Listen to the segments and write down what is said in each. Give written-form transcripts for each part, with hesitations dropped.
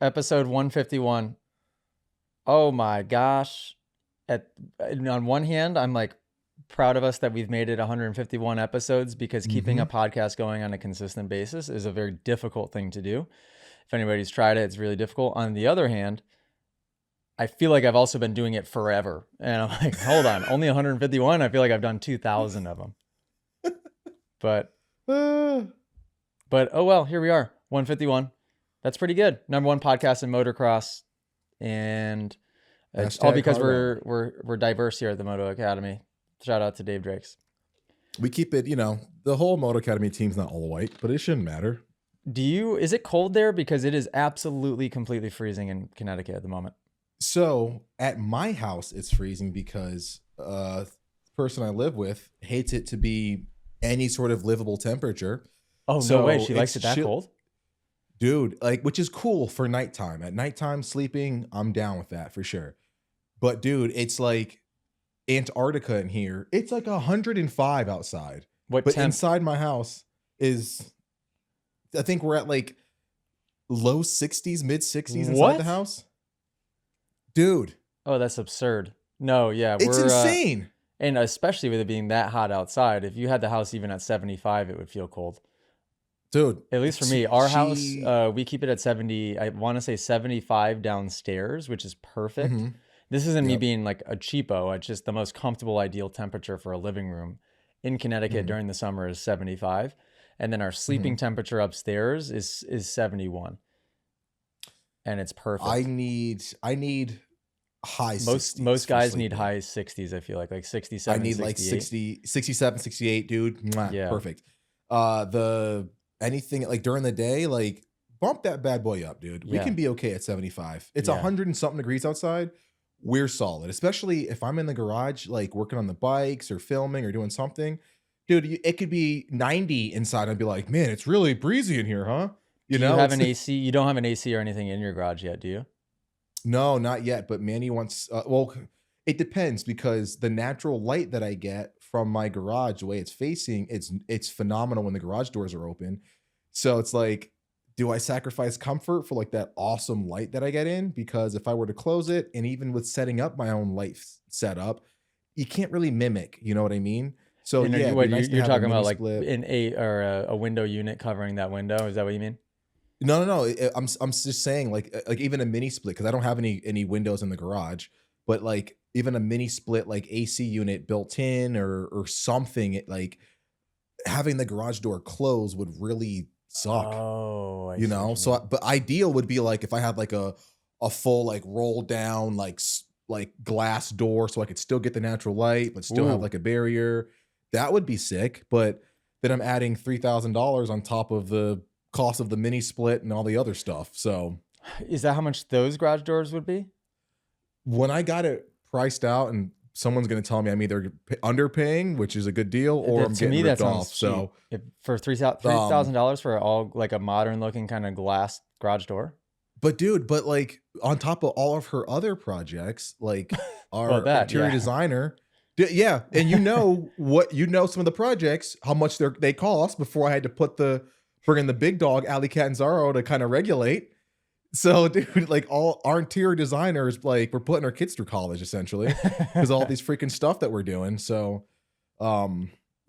Episode 151. Oh my gosh. On one hand, I'm like proud of us that we've made it 151 episodes because keeping a podcast going on a consistent basis is a very difficult thing to do. If anybody's tried it, it's really difficult. On the other hand, I feel like I've also been doing it forever. And I'm like, hold on, only 151? I feel like I've done 2,000 of them. But oh well, here we are, 151. That's pretty good. Number one podcast in motocross. And it's all because we're diverse here at the Moto Academy. Shout out to Dave Drakes. We keep it, the whole Moto Academy team's not all white, but it shouldn't matter. Is it cold there? Because it is absolutely completely freezing in Connecticut at the moment. So at my house, it's freezing because the person I live with hates it to be any sort of livable temperature. Oh, so no way. She likes it that cold? Dude, which is cool for nighttime. At nighttime sleeping, I'm down with that for sure. But dude, it's like Antarctica in here. It's like 105 outside. But inside my house is, I think we're at like low 60s, mid 60s inside the house. Dude. Oh, that's absurd. No, yeah. It's insane. And especially with it being that hot outside, if you had the house even at 75, it would feel cold. Dude. At least for me, our house, we keep it at 70. I want to say 75 downstairs, which is perfect. Mm-hmm. This isn't me being like a cheapo. It's just the most comfortable, ideal temperature for a living room in Connecticut during the summer is 75. And then our sleeping temperature upstairs is 71. And it's perfect. I need high 60s. Most guys need high 60s, I feel like 67, I need 68. Like 60, 67, 68, dude. Mwah, yeah. Perfect. Anything like during the day, like bump that bad boy up, dude. We can be okay at 75. It's 100 and something degrees outside. We're solid, especially if I'm in the garage, like working on the bikes or filming or doing something. Dude, it could be 90 inside. I'd be like, man, it's really breezy in here, huh? Do you have an AC? You don't have an AC or anything in your garage yet, do you? No, not yet. But Manny wants, well, it depends because the natural light that I get from my garage, the way it's facing, it's phenomenal when the garage doors are open. So it's like, do I sacrifice comfort for like that awesome light that I get in? Because if I were to close it, and even with setting up my own light setup, you can't really mimic, you know what I mean? So yeah, you're talking about like a window unit covering that window. Is that what you mean? No. I'm just saying like even a mini split, because I don't have any windows in the garage, but like even a mini split like AC unit built in or something, like having the garage door closed would really suck. Oh, but ideal would be like if I had like a full like roll down like glass door, so I could still get the natural light but still have like a barrier. That would be sick. But then I'm adding $3,000 on top of the cost of the mini split and all the other stuff. So is that how much those garage doors would be? When I got it priced out, and someone's going to tell me I'm either underpaying, which is a good deal, or I'm getting ripped off. So for $3,000 for all like a modern looking kind of glass garage door. But dude, like on top of all of her other projects, like our interior designer. Yeah. And some of the projects, how much they cost before I had to bring in the big dog, Alley Catanzaro, to kind of regulate. So dude, like all our interior designers, like we're putting our kids through college essentially because all these freaking stuff that we're doing. So,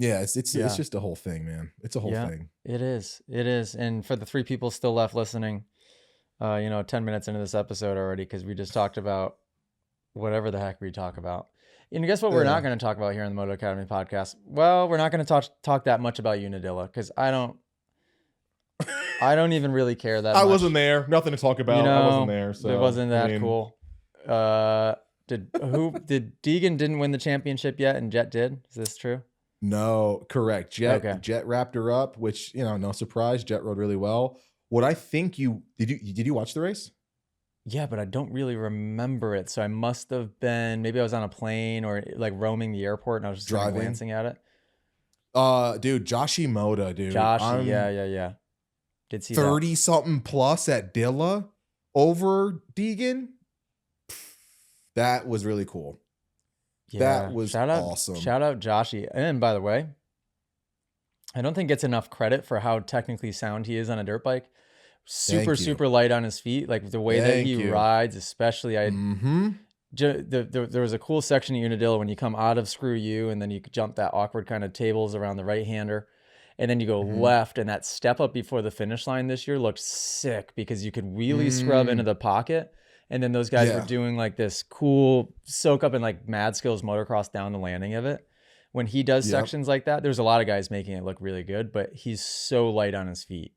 it's just a whole thing, man. It's a whole thing. It is. And for the 3 people still left listening, 10 minutes into this episode already, because we just talked about whatever the heck we talk about. And guess what we're not going to talk about here in the Moto Academy podcast? Well, we're not going to talk that much about Unadilla because I don't even really care that much. I wasn't there. Nothing to talk about. I wasn't there. So it wasn't that cool. Did Deegan didn't win the championship yet and Jet did? Is this true? No, correct. Jet wrapped her up, which, no surprise. Jet rode really well. What I think did you watch the race? Yeah, but I don't really remember it. So I must have been, maybe I was on a plane or like roaming the airport and I was just driving, glancing at it. Dude, Joshi Moda, dude. Joshi, yeah. Did see 30 something plus at Dilla over Deegan. That was really cool. Yeah, that was awesome. Shout out Joshi. And by the way, I don't think gets enough credit for how technically sound he is on a dirt bike. super light on his feet. Like the way that he rides, especially there was a cool section at Unadilla when you come out of Screw You, and then you could jump that awkward kind of tables around the right hander, and then you go left, and that step up before the finish line this year looked sick because you could wheelie scrub into the pocket. And then those guys were doing like this cool soak up and like mad skills motocross down the landing of it. When he does sections like that, there's a lot of guys making it look really good, but he's so light on his feet.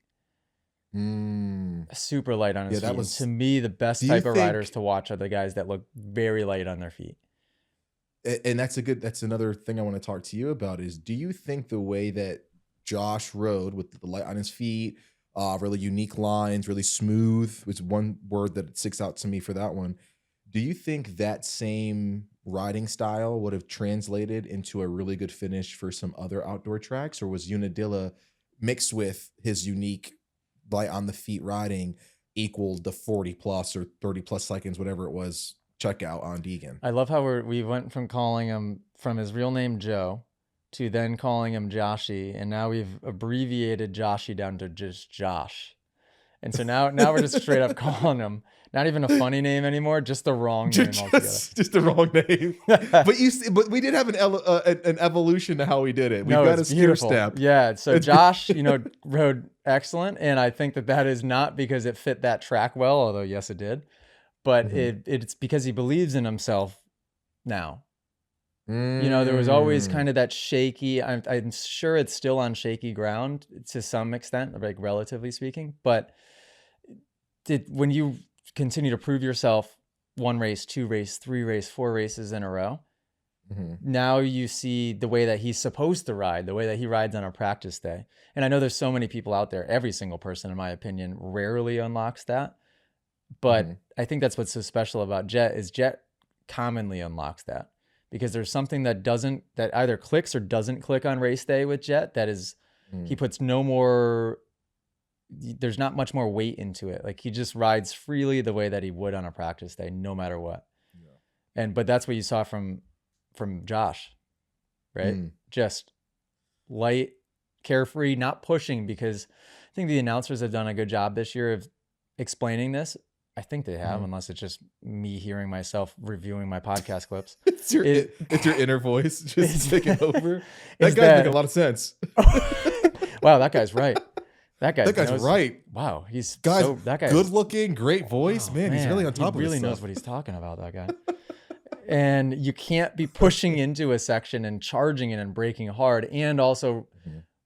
Super light on his feet. Was, to me, the best type of riders to watch are the guys that look very light on their feet. And that's another thing I want to talk to you about is, do you think the way that Josh rode with the light on his feet, really unique lines, really smooth, was one word that sticks out to me for that one. Do you think that same riding style would have translated into a really good finish for some other outdoor tracks, or was Unadilla mixed with his unique light on the feet riding equaled the 40 plus or 30 plus seconds, whatever it was, checkout on Deegan? I love how we went from calling him from his real name Joe to then calling him Joshy, and now we've abbreviated Joshy down to just Josh. And so now we're just straight up calling him not even a funny name anymore, just the wrong name altogether. Just the wrong name. but we did have an evolution to how we did it. We've got a steer step. Yeah. So Josh, rode excellent, and I think that is not because it fit that track well, although yes, it did, but it's because he believes in himself now. There was always kind of that shaky, I'm sure it's still on shaky ground to some extent, like relatively speaking, but when you continue to prove yourself 1 race, 2 race, 3 race, 4 races in a row, now you see the way that he's supposed to ride, the way that he rides on a practice day. And I know there's so many people out there, every single person, in my opinion, rarely unlocks that. But I think that's what's so special about Jet is Jet commonly unlocks that. Because there's something that either clicks or doesn't click on race day with Jet. That is, he puts there's not much more weight into it. Like he just rides freely the way that he would on a practice day, no matter what. Yeah. But that's what you saw from Josh, right? Just light, carefree, not pushing, because I think the announcers have done a good job this year of explaining this. I think they have, unless it's just me hearing myself reviewing my podcast clips. It's your inner voice just taking over. That guy's making a lot of sense. Wow, that guy's right. That guy's right. Wow, that guy good looking, great voice. Man, he's really on top of it. He really knows what he's talking about, that guy. And you can't be pushing into a section and charging it and braking hard and also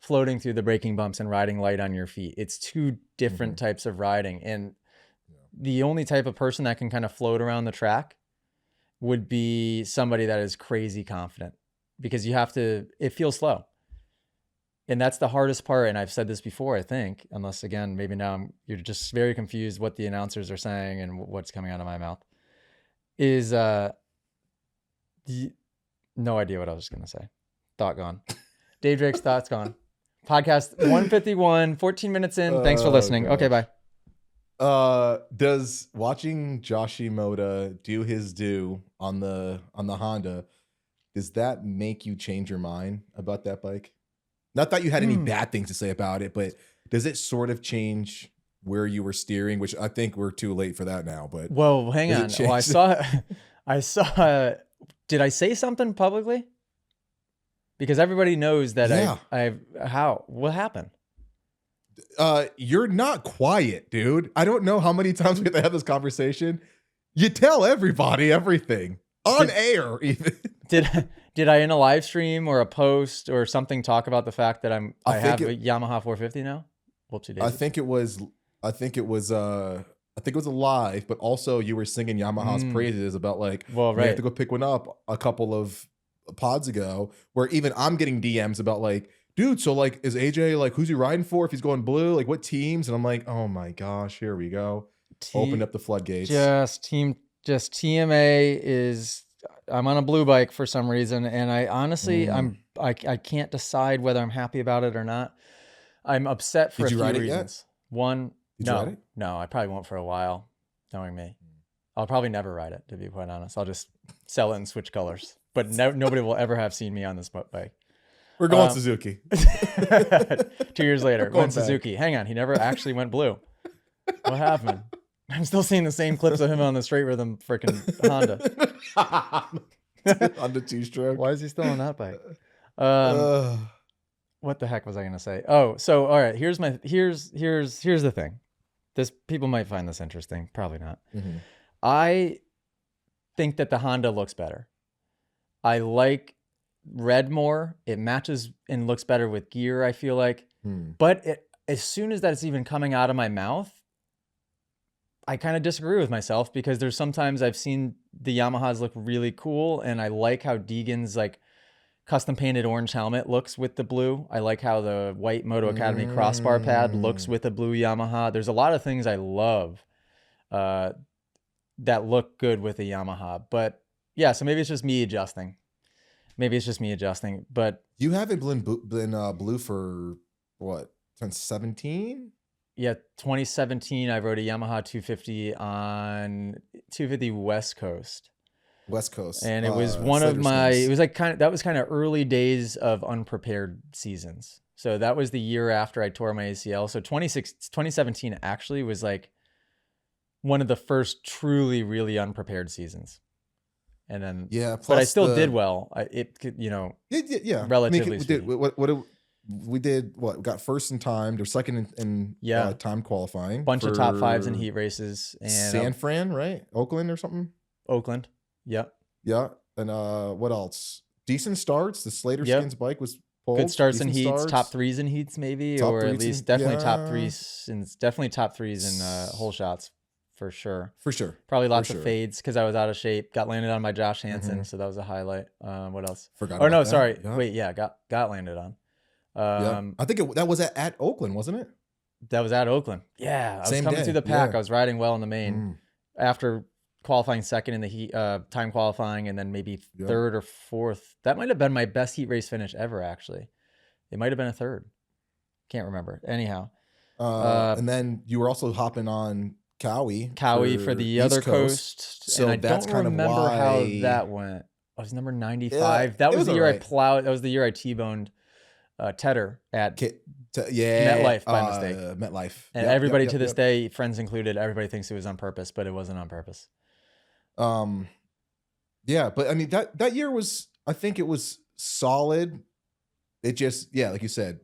floating through the braking bumps and riding light on your feet. It's two different types of riding. And the only type of person that can kind of float around the track would be somebody that is crazy confident, because it feels slow. And that's the hardest part. And I've said this before, I think, unless again, maybe now you're just very confused what the announcers are saying and what's coming out of my mouth is, no idea what I was going to say. Thought gone. Dave Drake's thoughts gone. Podcast 151, 14 minutes in. Thanks for listening. Gosh. Okay, bye. Does watching Joshi Moto do his due on the Honda, does that make you change your mind about that bike? Not that you had any bad things to say about it, but does it sort of change where you were steering? Which I think we're too late for that now. But well, hang on. Well, I saw. Did I say something publicly? Because everybody knows that what happened? You're not quiet, dude. I don't know how many times we have to have this conversation. You tell everybody everything on air, even. Did I in a live stream or a post or something talk about the fact that I have a Yamaha 450 now? I think it was a live, but also you were singing Yamaha's praises about like, we have to go pick one up a couple of pods ago, where even I'm getting DMs about like, dude, so like, is AJ like, who's he riding for? If he's going blue, like what teams? And I'm like, oh my gosh, here we go. Open up the floodgates. Just TMA is, I'm on a blue bike for some reason. And I honestly, I can't decide whether I'm happy about it or not. I'm upset for a few reasons. One, no, I probably won't for a while, knowing me. I'll probably never ride it, to be quite honest. I'll just sell it and switch colors. But nobody will ever have seen me on this bike. We're going Suzuki. 2 years later, went Suzuki. Hang on, he never actually went blue. What happened? I'm still seeing the same clips of him on the straight rhythm freaking Honda. On the two-stroke. Why is he still on that bike? What the heck was I gonna say? Oh, so all right, here's the thing. This people might find this interesting, probably not. I think that the Honda looks better. I like red more. It matches and looks better with gear, I feel like. But as soon as that's even coming out of my mouth, I kind of disagree with myself, because there's sometimes I've seen the Yamahas look really cool, and I like how Deegan's like custom painted orange helmet looks with the blue. I like how the white Moto Academy crossbar pad looks with the blue Yamaha. There's a lot of things I love that look good with the Yamaha. But yeah, so maybe it's just me adjusting. But you haven't been blue for what, 2017? Yeah, 2017, I rode a Yamaha 250 on 250 West Coast. And it was one of my, it was like that was kind of early days of unprepared seasons. So that was the year after I tore my ACL. So 2017 actually was like one of the first truly, really unprepared seasons. And then, yeah, but I still did well. Relatively speaking. We got first in time. They're second in time qualifying. Bunch of top fives in heat races. And San Fran, right? Oakland or something? Oakland. Yep. Yeah. And what else? Decent starts. The Slater Skins bike was pulled. Good starts in heats, top threes in heats maybe, or at least definitely top threes, and definitely top threes in whole shots for sure. Probably lots of fades because I was out of shape. Got landed on by Josh Hansen, so that was a highlight. What else? Sorry. Yeah. Wait, yeah, got landed on. I think that was at Oakland, wasn't it? That was at Oakland. Yeah, I was coming through the pack. I was riding well in the main after qualifying second in the heat, time qualifying, and then maybe third or fourth. That might have been my best heat race finish ever, actually. It might have been a third. Can't remember. Anyhow. And then you were also hopping on Cowie for the other coast. So and that's kind of remember how that went. I was number 95. Yeah, that was the year I plowed. That was the year I T-boned Tedder at MetLife by mistake. MetLife. And everybody to this day, friends included, everybody thinks it was on purpose, but it wasn't on purpose. Yeah, but I mean that year was, I think it was solid. It just, like you said,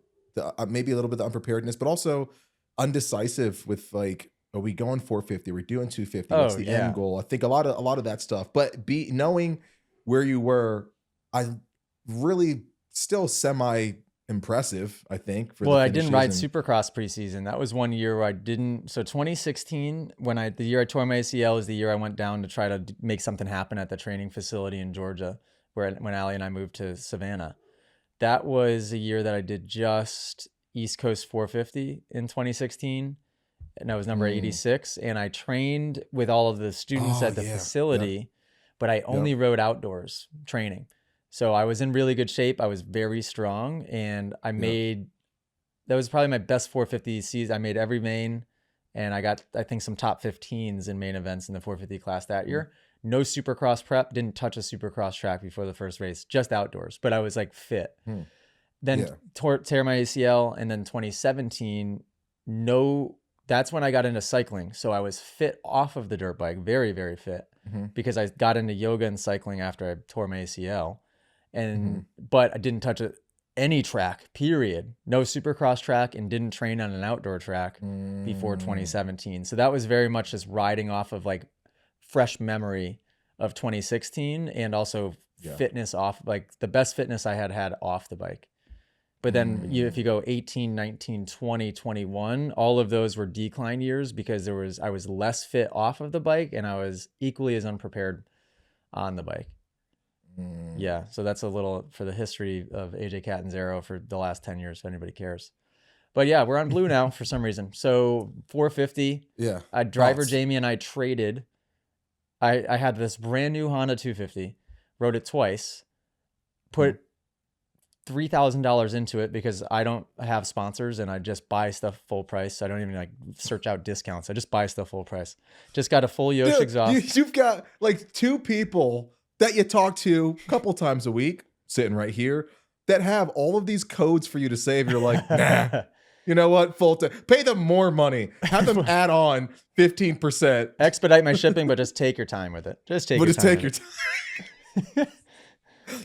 maybe a little bit of unpreparedness, but also undecisive with like, are we going 450? Are we doing 250? What's the end goal? I think a lot of that stuff. But knowing where you were, I really still semi impressive, I think. I didn't ride Supercross preseason. That was one year where I didn't. So 2016, the year I tore my ACL, is the year I went down to try to make something happen at the training facility in Georgia, when Allie and I moved to Savannah. That was a year that I did just East Coast 450 in 2016, and I was number 86. And I trained with all of the students at the facility, but I only rode outdoors training. So I was in really good shape. I was very strong, and I made, that was probably my best 450 season. I made every main, and I got, I think, some top 15s in main events in the 450 class that year. No Supercross prep, didn't touch a Supercross track before the first race, just outdoors, but I was like fit. Then tear my ACL, and then 2017, that's when I got into cycling. So I was fit off of the dirt bike, very, very fit, because I got into yoga and cycling after I tore my ACL. But I didn't touch any track, period. No Supercross track, and didn't train on an outdoor track before 2017. So that was very much just riding off of like fresh memory of 2016, and also fitness off, like the best fitness I had off the bike. But then if you go 18, 19, 20, 21, all of those were decline years, because I was less fit off of the bike, and I was equally as unprepared on the bike. Yeah, so that's a little for the history of AJ Catanzaro for the last 10 years, if anybody cares. But yeah, we're on blue now for some reason. So 450. Yeah. Driver Jamie and I traded. I had this brand new Honda 250, rode it twice, put $3,000 into it because I don't have sponsors and I just buy stuff full price. I don't even like search out discounts. I just buy stuff full price. Just got a full Yosh exhaust. You've got like two people that you talk to a couple times a week sitting right here that have all of these codes for you to save. You're like, nah. You know what? Pay them more money. Have them add on 15%. Expedite my shipping, but just take your time with it. Just take your time.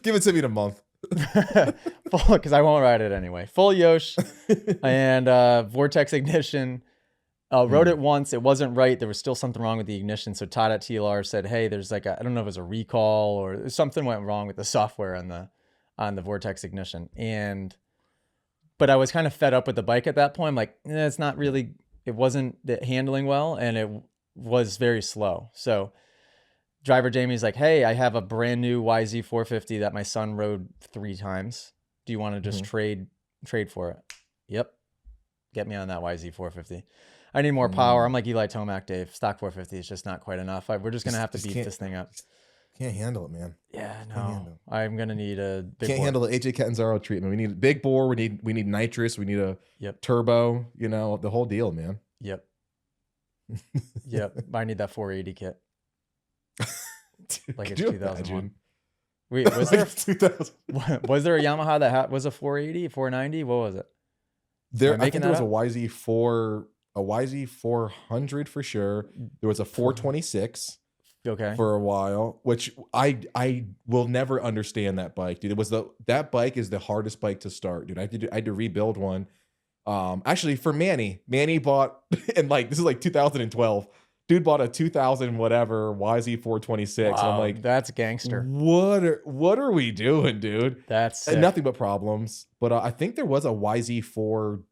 Give it to me in a month. Because I won't ride it anyway. Full Yosh and Vortex ignition. Rode it once. It wasn't right. There was still something wrong with the ignition. So Todd at TLR said, hey, there's like I don't know if it was a recall or something went wrong with the software on the Vortex ignition. But I was kind of fed up with the bike at that point. I'm like, it's not really, it wasn't handling well, and it was very slow. So driver Jamie's like, hey, I have a brand new YZ450 that my son rode 3 times. Do you want to just trade for it? Yep. Get me on that YZ450. I need more power. I'm like Eli Tomac, Dave. Stock 450 is just not quite enough. We're just going to have to beat this thing up. Can't handle it, man. Yeah, no. I'm going to need a big Can't bore. handle the AJ Catanzaro treatment. We need a big bore. We need nitrous. We need a turbo, you know, the whole deal, man. Yep. I need that 480 kit. Dude, like it's 2001. Imagine? Wait, was there was there a Yamaha that was a 480, 490? What was it? I think there was a YZ400 for sure. There was a 426 for a while, which I will never understand that bike, dude. That bike is the hardest bike to start, dude. I had to rebuild one. Actually for Manny bought, and like this is like 2012. Dude bought a 2000 whatever YZ426. Wow, and I'm like, that's gangster. What are we doing, dude? That's nothing but problems. But I think there was a YZ4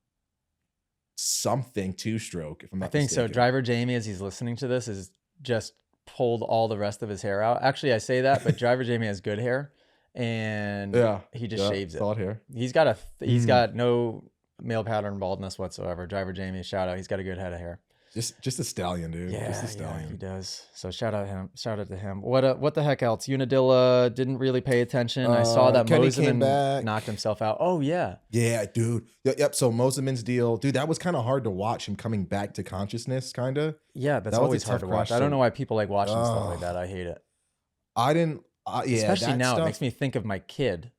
something 2-stroke. If I'm not mistaken. So. Driver Jamie, as he's listening to this, is just pulled all the rest of his hair out. Actually, I say that, but Driver Jamie has good hair, and he just shaves it. Solid hair. He's got no male pattern baldness whatsoever. Driver Jamie, shout out. He's got a good head of hair. Just a stallion, dude. Yeah, just a stallion. Yeah, he does. So shout out to him. What the heck else? Unadilla didn't really pay attention. I saw that Moseman knocked himself out. Oh yeah. Yeah, dude. Yep. So Moseman's deal, dude. That was kind of hard to watch him coming back to consciousness, kind of. Yeah, that always hard to watch. I don't know why people like watching stuff like that. I hate it. I didn't. Especially now, it makes me think of my kid.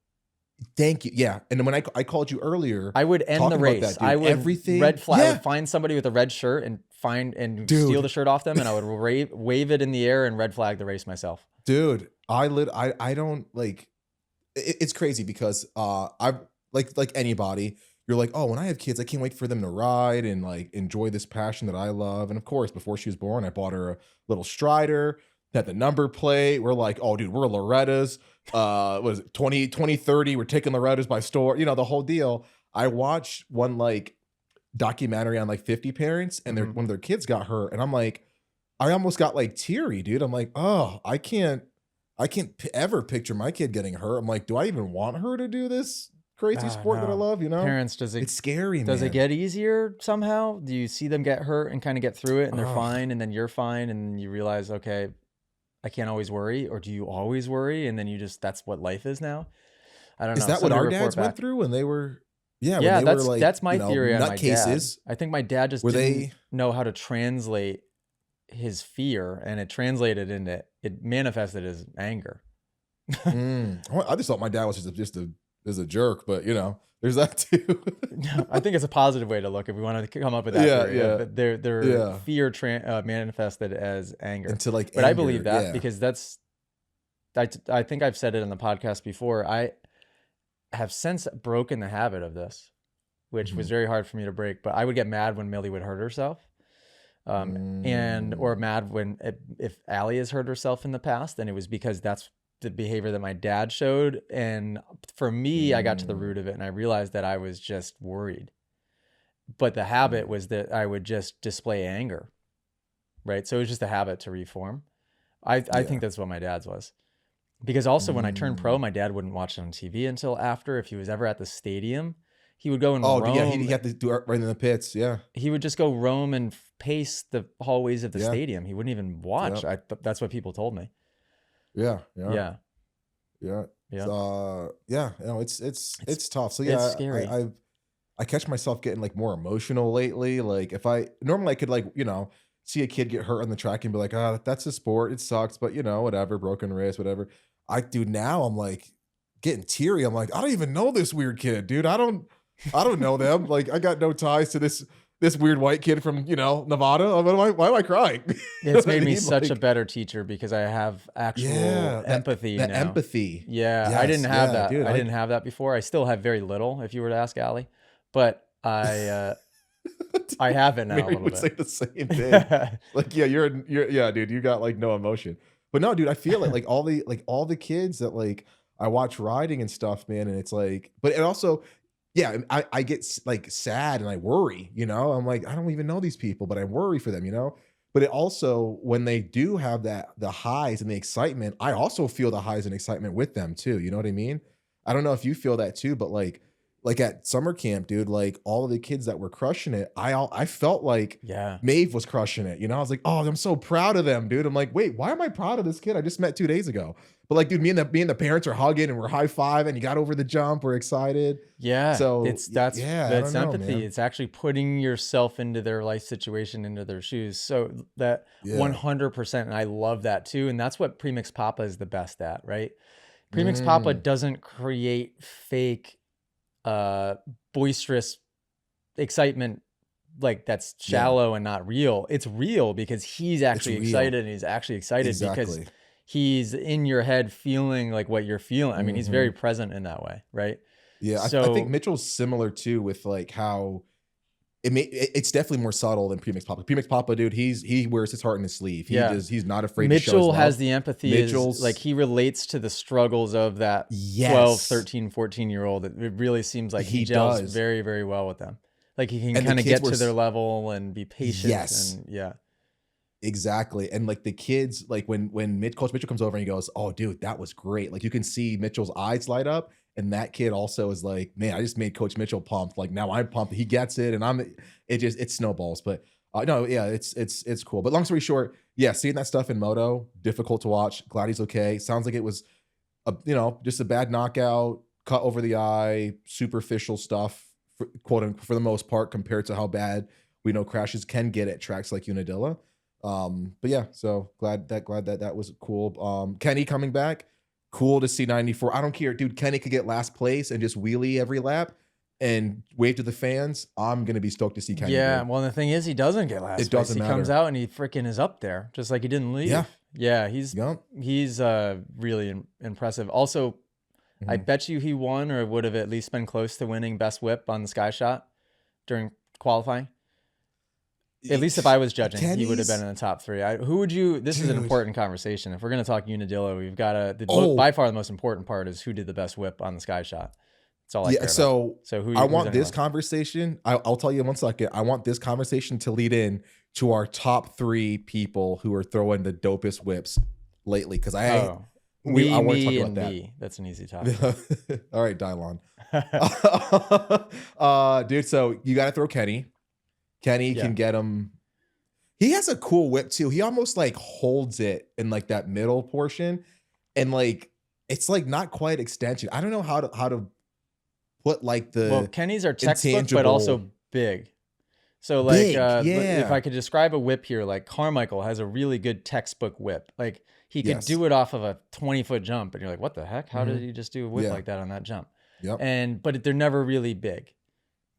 Thank you. Yeah. And then when I called you earlier, I would end the race. I would red flag. I would find somebody with a red shirt and steal the shirt off them, and I would wave it in the air and red flag the race myself. Dude, I don't like. It's crazy because I like anybody. You're like, oh, when I have kids, I can't wait for them to ride and like enjoy this passion that I love. And of course, before she was born, I bought her a little Strider. Had the number plate. We're like, oh, dude, we're Loretta's. What is it, 2030? We're taking Loretta's by store. You know, the whole deal. I watched one like documentary on like 50 parents, and one of their kids got hurt, and I'm like, I almost got like teary, dude. I'm like, oh, I can't ever picture my kid getting hurt. I'm like, do I even want her to do this crazy sport that I love? You know, parents, it's scary. Does it get easier somehow? Do you see them get hurt and kind of get through it, and they're fine, and then you're fine, and you realize, okay, I can't always worry? Or do you always worry, and then that's what life is now? I don't know. Is that what our dads went through when they were? Yeah, that's my theory on my dad. I think my dad just didn't know how to translate his fear, and it manifested as anger. I just thought my dad was just a jerk, but you know, there's that too. I think it's a positive way to look if we want to come up with that. Yeah. Their fear manifested as anger. But I believe that because I think I've said it in the podcast before. I have since broken the habit of this, which was very hard for me to break. But I would get mad when Millie would hurt herself, or mad if Allie has hurt herself in the past, and it was because that's the behavior that my dad showed. And for me, I got to the root of it, and I realized that I was just worried. But the habit was that I would just display anger, right? So it was just a habit to reform. I think that's what my dad's was. Because also when I turned pro, my dad wouldn't watch it on TV until after. If he was ever at the stadium, he would go and roam. Yeah, he had to do it right in the pits. Yeah, he would just go roam and pace the hallways of the stadium. He wouldn't even watch. That's what people told me. Yeah. No, it's tough. So it's scary. I catch myself getting like more emotional lately. Like if I could like, you know, see a kid get hurt on the track and be like, that's a sport. It sucks, but you know, whatever, broken wrist, whatever. Now I'm like getting teary. I'm like, I don't even know this weird kid, dude. I don't I don't know them. Like, I got no ties to this weird white kid from, Nevada. Why am I crying? You know It's what I made me mean? such a Like, better teacher because I have actual yeah, empathy that now. empathy. Yeah, I didn't Yes, have yeah, that. dude. I didn't have that before. I still have very little, if you were to ask Allie, but I have it now a Mary little would say bit. the same thing. Like, yeah, yeah, dude, you got like no emotion. But no, dude, I feel it. Like all the kids that like I watch riding and stuff, man, and it's like, but it also, yeah, I get like sad and I worry, I'm like, I don't even know these people, but I worry for them. But it also, when they do have the highs and the excitement, I also feel the highs and excitement with them too. You know what I mean? I don't know if you feel that too, but like at summer camp, dude, like all of the kids that were crushing it, I felt like Yeah. Maeve was crushing it. I was like, oh, I'm so proud of them, dude. I'm like, wait, why am I proud of this kid I just met 2 days ago? But like, dude, me and the parents are hugging and we're high fiving. You got over the jump. We're excited. Yeah, So it's yeah, I that's don't know, empathy. man. It's actually putting yourself into their life situation, into their shoes. So that Yeah. 100%, and I love that too. And that's what Premix Papa is the best at, right? Premix Papa Mm, doesn't create fake uh boisterous excitement like that's yeah. shallow and not real. It's real because he's It's actually real. excited, and he's actually excited because Exactly. he's in your head feeling like what you're feeling. I mean, he's Hmm. very present in that way, right? Yeah. I think So Mitchell's similar too with like how it's definitely more subtle than Premix Papa. Premix Papa, dude, he wears his heart in his sleeve. yeah, He's not afraid to show his Mitchell has love. the empathy, is like Mitchell's, he relates to the struggles of that 12, yes, 13, 14 year old. It really seems like he he gels does. very, very well with them. Like he can And the kind of kids get were to their level and be patient, yes, and yeah. exactly. And like the kids, like when Coach Mitchell comes over and he goes, "Oh, dude, that was great." Like you can see Mitchell's eyes light up, and that kid also is like, "Man, I just made Coach Mitchell pumped. Like now I'm pumped. He gets it, and it snowballs." But no, yeah, it's cool. But long story short, yeah, seeing that stuff in Moto, difficult to watch. Glad he's okay. Sounds like it was just a bad knockout, cut over the eye, superficial stuff, quote unquote, for the most part, compared to how bad we know crashes can get at tracks like Unadilla. But yeah, so glad that was cool. Kenny coming back, cool to see 94. I don't care, dude. Kenny could get last place and just wheelie every lap and wave to the fans. I'm gonna be stoked to see Kenny, Yeah, dude. well, the thing is, he doesn't get It last place. doesn't He comes matter. out and he freaking is up there, just like he didn't Yeah, leave. Yeah, he's yep. he's really impressive. Also, I Mhm. bet you he won, or would have at least been close to winning best whip on the Sky Shot during qualifying. At least if I was judging, he would have been Kenny's in the top three. Who would you? This is an dude. important conversation. If we're gonna talk Unadilla, we've got to. Oh, By far, the most important part is who did the best whip on the Sky Shot. That's all I yeah, care about. so So I who's want on your this list? conversation. I'll tell you in 1 second. I want this conversation to lead in to our top 3 people who are throwing the dopest whips lately. Because I Oh, want to talk me, about and that. me. That's an easy top three. All right, Dylon. Dude, so you got to throw Kenny. Kenny Yeah. can get him. He has a cool whip too. He almost like holds it in like that middle portion, and like it's like not quite extension. I don't know how to put like Well, the Kenny's are textbook, but intangible also big. So like, big. if Yeah. I could describe a whip here, like Carmichael has a really good textbook whip. Like he could Yes. do it off of a 20-foot jump, and you're like, what the heck? How did Mhm. he just do a whip Yeah. like that on that jump? Yep. But they're never really big.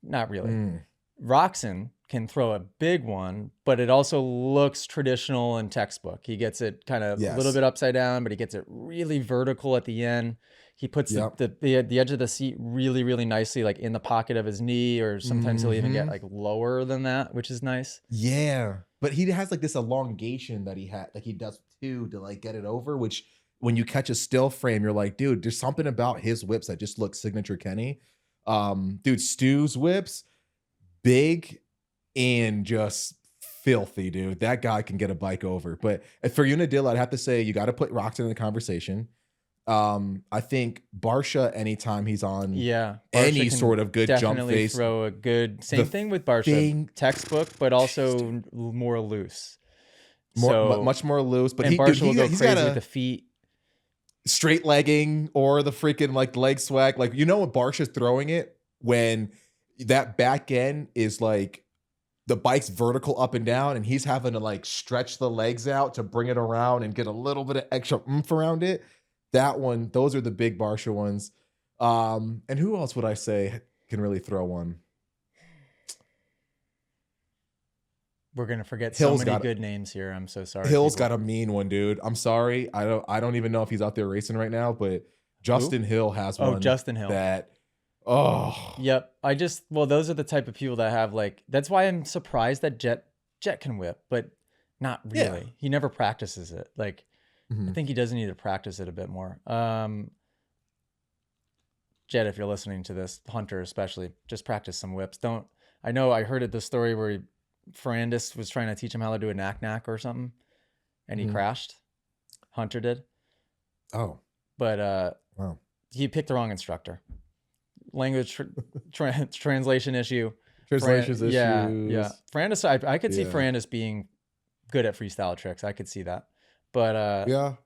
Not really. Mm. Roxon can throw a big one, but it also looks traditional and textbook. He gets it kind of a little Yes. bit upside down, but he gets it really vertical at the end. He puts Yep. the edge of the seat really, really nicely, like in the pocket of his knee, or sometimes he'll even get Mhm. like lower than that, which is nice. Yeah. But he has like this elongation that he does too to like get it over, which when you catch a still frame, you're like, dude, there's something about his whips that just looks signature Kenny. Dude, Stu's whips, big and just filthy, dude. That guy can get a bike over. But for Unadilla, I'd have to say you got to put Roxon in the conversation. I think Barsha, anytime he's on Yeah, Barsha any can sort of good jump definitely face, throw a good. the Same thing with Barsha, thing, textbook, but jeez, also dude, more loose. much So, more loose. But and Barsha will go he's got crazy with a the feet. straight legging or the freaking like leg swag. Like when Barsha's throwing it, when that back end is like the bike's vertical up and down, and he's having to like stretch the legs out to bring it around and get a little bit of extra oomph around it. That one, those are the big Barsha ones. And who else would I say? can really throw one. We're gonna forget so many good names here. I'm so sorry. Hill's got a mean one, dude. I'm sorry. I don't even know if he's out there racing right now, but Justin Hill has one. Oh, Justin Hill. Yep. Those are the type of people that have like. That's why I'm surprised that Jet can whip, but not really. Yeah. He never practices it. Like, I think he does need to practice it a bit more. Jet, if you're listening to this, Hunter especially, just practice some whips. I know I heard the story where Ferrandis was trying to teach him how to do a knack or something, and he crashed. Hunter did. Oh. But wow. He picked the wrong instructor. Language translation issue. Issues. Yeah. Ferrandis, I could see Ferrandis being good at freestyle tricks. I could see that. But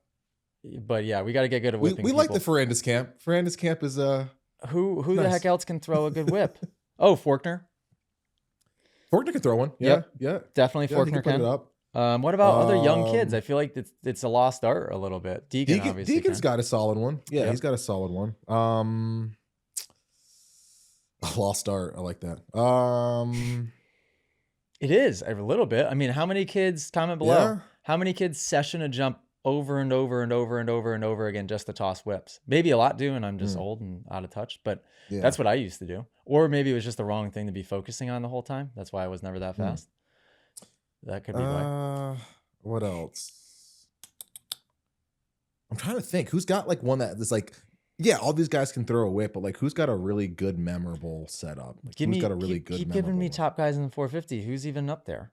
But yeah, we got to get good at whipping. We like the Ferrandis camp. Ferrandis camp is who nice. The heck else can throw a good whip? Oh, Forkner. Forkner can throw one. Yeah, definitely. Forkner can. Put it up. What about other young kids? I feel like it's a lost art a little bit. Deegan's got a solid one. Yeah, he's got a solid one. Lost art. I like that. It is a little bit. I mean, how many kids? Comment below. Yeah. How many kids session a jump over and over and over and over and over again just to toss whips? Maybe a lot do, and I'm just old and out of touch, but that's what I used to do. Or maybe it was just the wrong thing to be focusing on the whole time. That's why I was never that fast. That could be why. What else? I'm trying to think. Who's got like one that is like, all these guys can throw a whip, but like who's got a really good memorable setup? Like, keep giving me top guys in the 450. Who's even up there?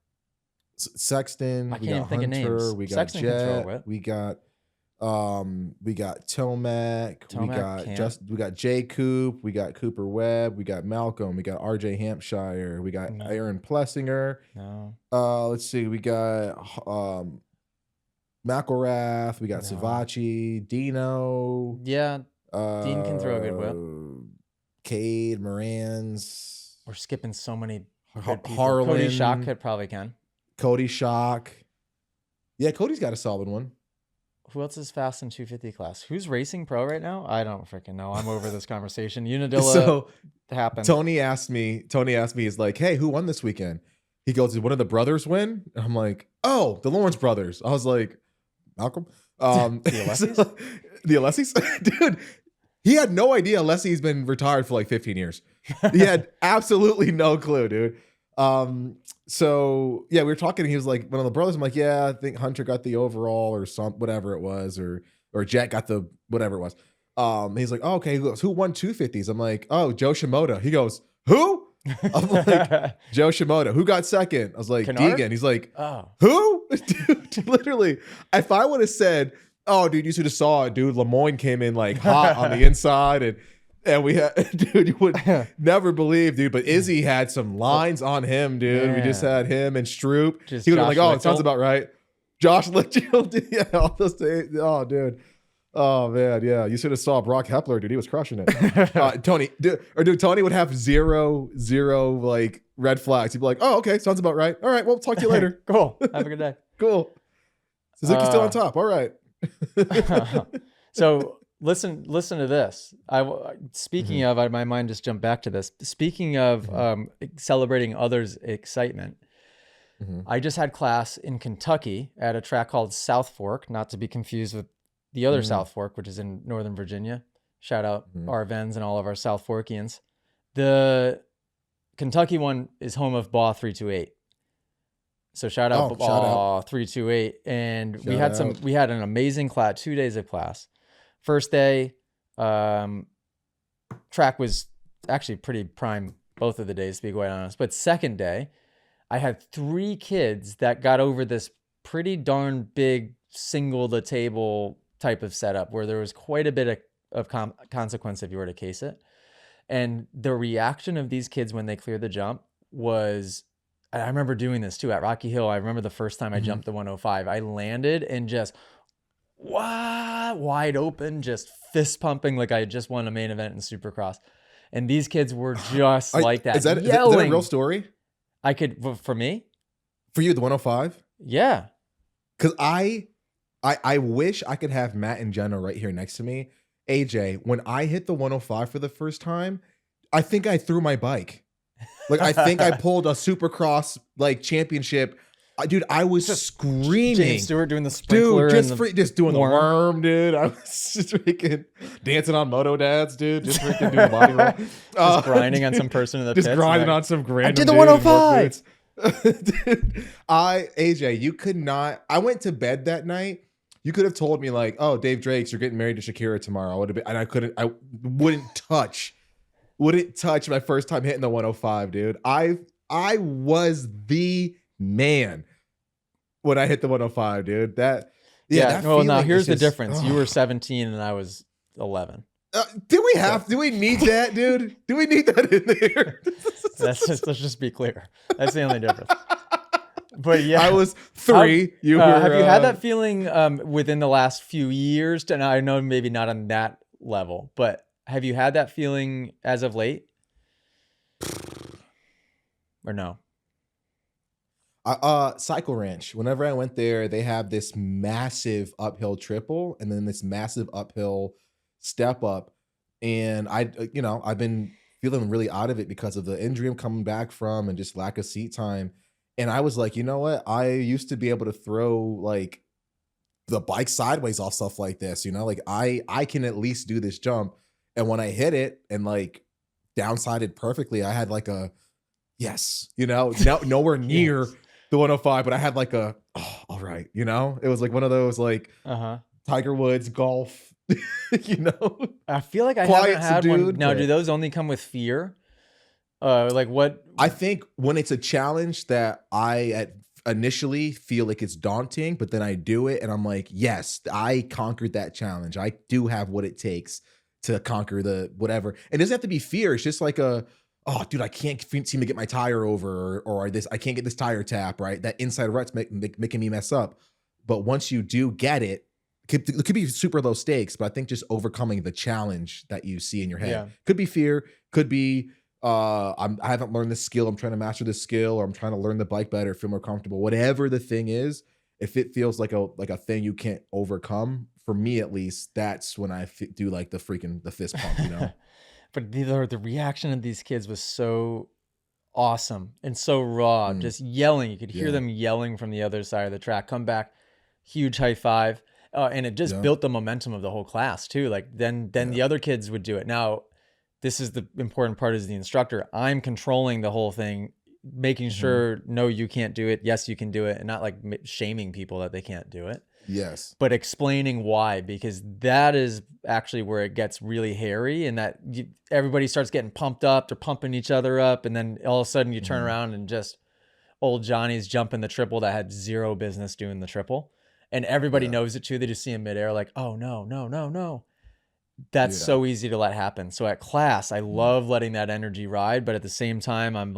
Sexton, we got Hunter, we got Sexton Jet, we got Tomac, we got Jay Coop, we got Cooper Webb, we got Malcolm, we got RJ Hampshire, we got Aaron Plessinger. Let's see, we got McElrath, we got Savachi, Dino. Yeah, Dean can throw a good whip. Cade, Morans. We're skipping so many good people. Harlan. Cody Shock probably can. Cody Shock. Yeah, Cody's got a solid one. Who else is fast in 250 class? Who's racing pro right now? I don't freaking know. I'm over this conversation. Unadilla happened. Tony asked me, he's like, hey, who won this weekend? He goes, did one of the brothers win? And I'm like, oh, the Lawrence brothers. I was like, Malcolm? The Alessis? Dude, he had no idea Alessi's been retired for like 15 years. He had absolutely no clue, dude. So yeah, we were talking. He was like one of the brothers. I'm like, yeah, I think Hunter got the overall or whatever it was, or Jet got the whatever it was. He's like, oh, okay. He goes, who won 250s? I'm like, oh, Joe Shimoda. He goes, who? I'm like, Joe Shimoda. Who got second? I was like, Deegan. He's like, who? Dude, literally, if I would have said, oh, dude, you should have saw it, dude. Lemoyne came in like hot on the inside, and we had, dude, you would never believe, dude. But Izzy had some lines on him, dude. Man. We just had him and Stroop. He would have like, oh, it sounds about right. Josh Litchfield, yeah, all those days. Oh, dude. Oh man, yeah. You should have saw Brock Hepler, dude. He was crushing it. Tony, Tony would have zero like red flags. He'd be like, oh, okay, sounds about right. All right, well, talk to you later. Cool. Have a good day. Cool. Suzuki's still on top. All right. So listen to this. Speaking of, my mind just jumped back to this. Speaking of celebrating others' excitement, I just had class in Kentucky at a track called South Fork, not to be confused with the other South Fork, which is in Northern Virginia. Shout out our Vens and all of our South Forkians. The Kentucky one is home of Baugh 328. So shout out Baugh 328. And we had an amazing class, 2 days of class. First day, track was actually pretty prime both of the days, to be quite honest. But second day, I had 3 kids that got over this pretty darn big single the table type of setup where there was quite a bit of consequence if you were to case it. And the reaction of these kids when they cleared the jump was, I remember doing this too at Rocky Hill. I remember the first time I jumped the 105, I landed and just wide open, just fist pumping like I had just won a main event in Supercross. And these kids were just like that. Is that a real story? For me? For you, the 105? Yeah. Because I wish I could have Matt and Jenna right here next to me. AJ, when I hit the 105 for the first time, I think I threw my bike. Like, I think I pulled a Supercross like championship. Dude, I was just screaming. James Stewart doing the sprinkler, dude, just doing the worm, dude. I was just freaking dancing on Moto dads, dude. Just freaking doing body roll. Just grinding on some person in the pits. Just grinding on some random. I did the 105. Dude, AJ, you could not. I went to bed that night. You could have told me like, "Oh, Dave Drakes, you're getting married to Shakira tomorrow." I would have been, and I couldn't. I wouldn't touch my first time hitting the 105, dude. I was the man when I hit the 105, dude. That well, now here's the difference. You were 17 and I was 11. Do we need that, dude? Do we need that in there? Let's just be clear. That's the only difference. But yeah, I was 3. You were. Have you had that feeling within the last few years? And I know maybe not on that level, but have you had that feeling as of late? Or no? Cycle Ranch. Whenever I went there, they have this massive uphill triple and then this massive uphill step up. And I've been feeling really out of it because of the injury I'm coming back from and just lack of seat time. And I was like, you know what? I used to be able to throw like the bike sideways off stuff like this, like I can at least do this jump. And when I hit it and like downsided perfectly, I had like a yes, nowhere near the 105, but I had like a all right, it was like one of those like Tiger Woods golf, I feel like I haven't had one. Now, do those only come with fear? Like what? I think when it's a challenge that I initially feel like it's daunting, but then I do it and I'm like, yes, I conquered that challenge. I do have what it takes to conquer the whatever. And it doesn't have to be fear. It's just like oh, dude, I can't seem to get my tire over or this, I can't get this tire tap, right? That inside rut's making me mess up. But once you do get it, it could be super low stakes, but I think just overcoming the challenge that you see in your head could be fear, could be, I haven't learned this skill. I'm trying to master this skill, or I'm trying to learn the bike better, feel more comfortable, whatever the thing is. If it feels like a thing you can't overcome, for me at least, that's when I do like the fist pump, But the reaction of these kids was so awesome and so raw, just yelling. You could hear them yelling from the other side of the track. Come back, huge high five, and it just built the momentum of the whole class too. Like then the other kids would do it. Now, this is the important part as the instructor. I'm controlling the whole thing, making sure, no, you can't do it. Yes, you can do it. And not like shaming people that they can't do it. Yes. But explaining why, because that is actually where it gets really hairy, and that everybody starts getting pumped up. They're pumping each other up. And then all of a sudden you turn around and just old Johnny's jumping the triple that had zero business doing the triple. And everybody knows it too. They just see him midair like, oh, no. That's so easy to let happen. So at class, I love letting that energy ride. But at the same time, I'm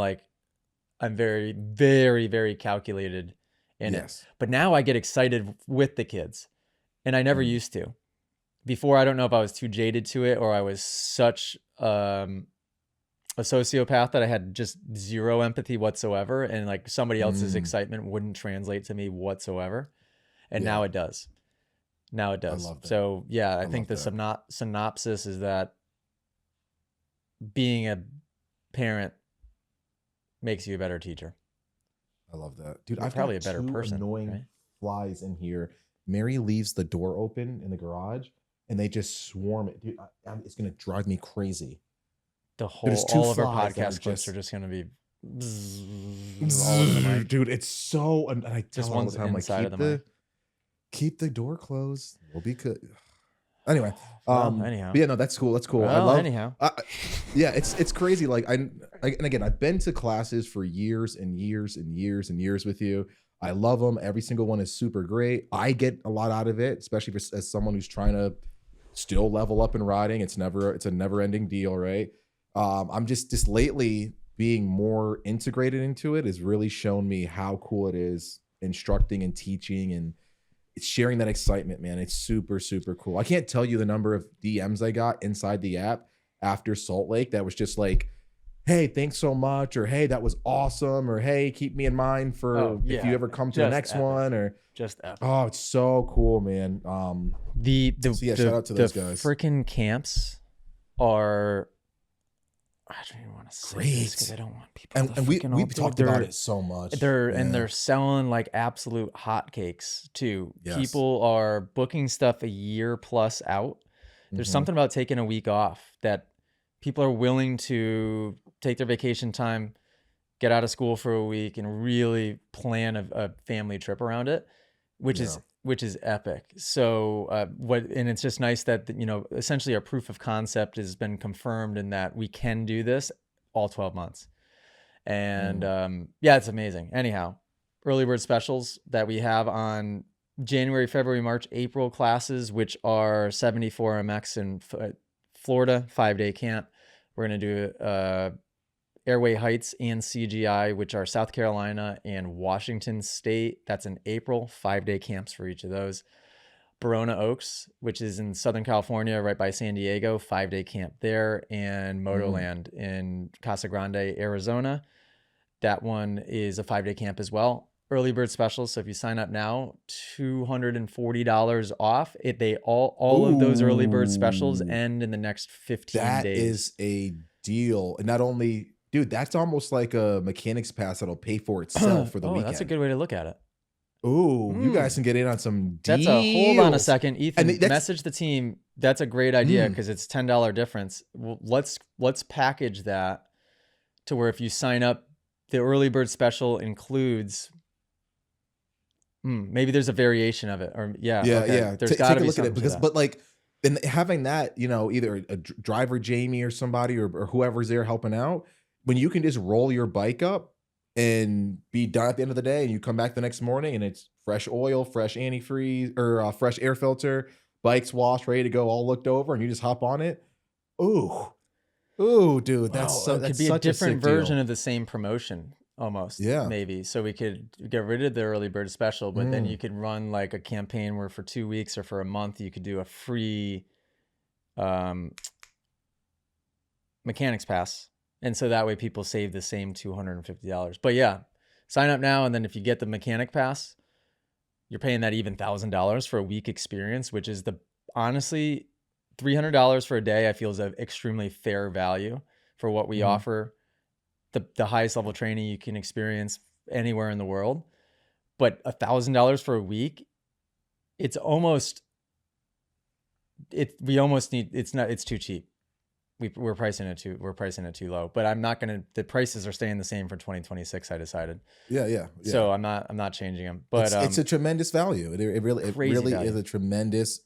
very, very, very calculated in it. But now I get excited with the kids. And I never used to. Before, I don't know if I was too jaded to it or I was such a sociopath that I had just zero empathy whatsoever. And like somebody else's excitement wouldn't translate to me whatsoever. And now it does. Now it does. So yeah, I think the synopsis is that being a parent makes you a better teacher. I love that, dude. I'm probably a better person. Annoying flies in here. Mary leaves the door open in the garage, and they just swarm it, dude. It's gonna drive me crazy. All of our podcast clips are just gonna be, dude. It's so. And I tell all the time, like, keep the door closed. We'll be good. Anyway, anyhow, but yeah, no, that's cool. That's cool. Well, yeah, it's crazy. Like and again, I've been to classes for years and years and years and years with you. I love them. Every single one is super great. I get a lot out of it, especially as someone who's trying to still level up in riding. It's a never ending deal, right? I'm just lately being more integrated into it has really shown me how cool it is instructing and teaching and it's sharing that excitement, man. It's super, super cool. I can't tell you the number of DMs I got inside the app after Salt Lake that was just like, hey, thanks so much, or hey, that was awesome, or hey, keep me in mind for if you ever come to the next one, or just epic. Oh, it's so cool, man. Shout out to those guys. Freaking camps are I don't even want to say Great. because I don't want people. And we've talked about it so much. They're selling like absolute hotcakes too. Yes. People are booking stuff a year plus out. There's something about taking a week off that people are willing to take their vacation time, get out of school for a week, and really plan a family trip around it, which is epic. So and it's just nice that, you know, essentially our proof of concept has been confirmed in that we can do this all 12 months. And yeah, it's amazing. Anyhow, early bird specials that we have on January, February, March, April classes, which are 74 MX in Florida, 5-day camp. We're going to do Airway Heights and CGI, which are South Carolina and Washington State. That's in April, 5-day camps for each of those. Barona Oaks, which is in Southern California, right by San Diego, 5-day camp there. And Moto Land in Casa Grande, Arizona. That one is a 5-day camp as well. Early bird special. So if you sign up now, $240 off. All of those early bird specials end in the next 15 days. That is a deal. And not only, dude, that's almost like a mechanics pass that'll pay for itself for the weekend. That's a good way to look at it. Ooh, you guys can get in on some deals. Hold on a second, Ethan. Message the team. That's a great idea because it's $10 difference. Well, let's package that to where if you sign up, the early bird special includes. Maybe there's a variation of it, or yeah. There's got to be something to that. But like, and having that, you know, either a driver Jamie or somebody or whoever's there helping out, when you can just roll your bike up and be done at the end of the day, and you come back the next morning and it's fresh oil, fresh antifreeze, or fresh air filter, bike's washed, ready to go, all looked over, and you just hop on it. Ooh, dude, it could be a different version of the same promotion. Almost, yeah, maybe. So we could get rid of the early bird special, but then you could run like a campaign where for 2 weeks or for a month you could do a free mechanics pass, and so that way people save the same $250. But yeah, sign up now, and then if you get the mechanic pass, you're paying that even $1,000 for a week experience, which is honestly $300 for a day. I feel is an extremely fair value for what we offer. The highest level training you can experience anywhere in the world, but $1,000 for a week, it's too cheap. We're pricing it too low, but the prices are staying the same for 2026. I decided. Yeah. So I'm not changing them, but it's a tremendous value. It really value. is a tremendous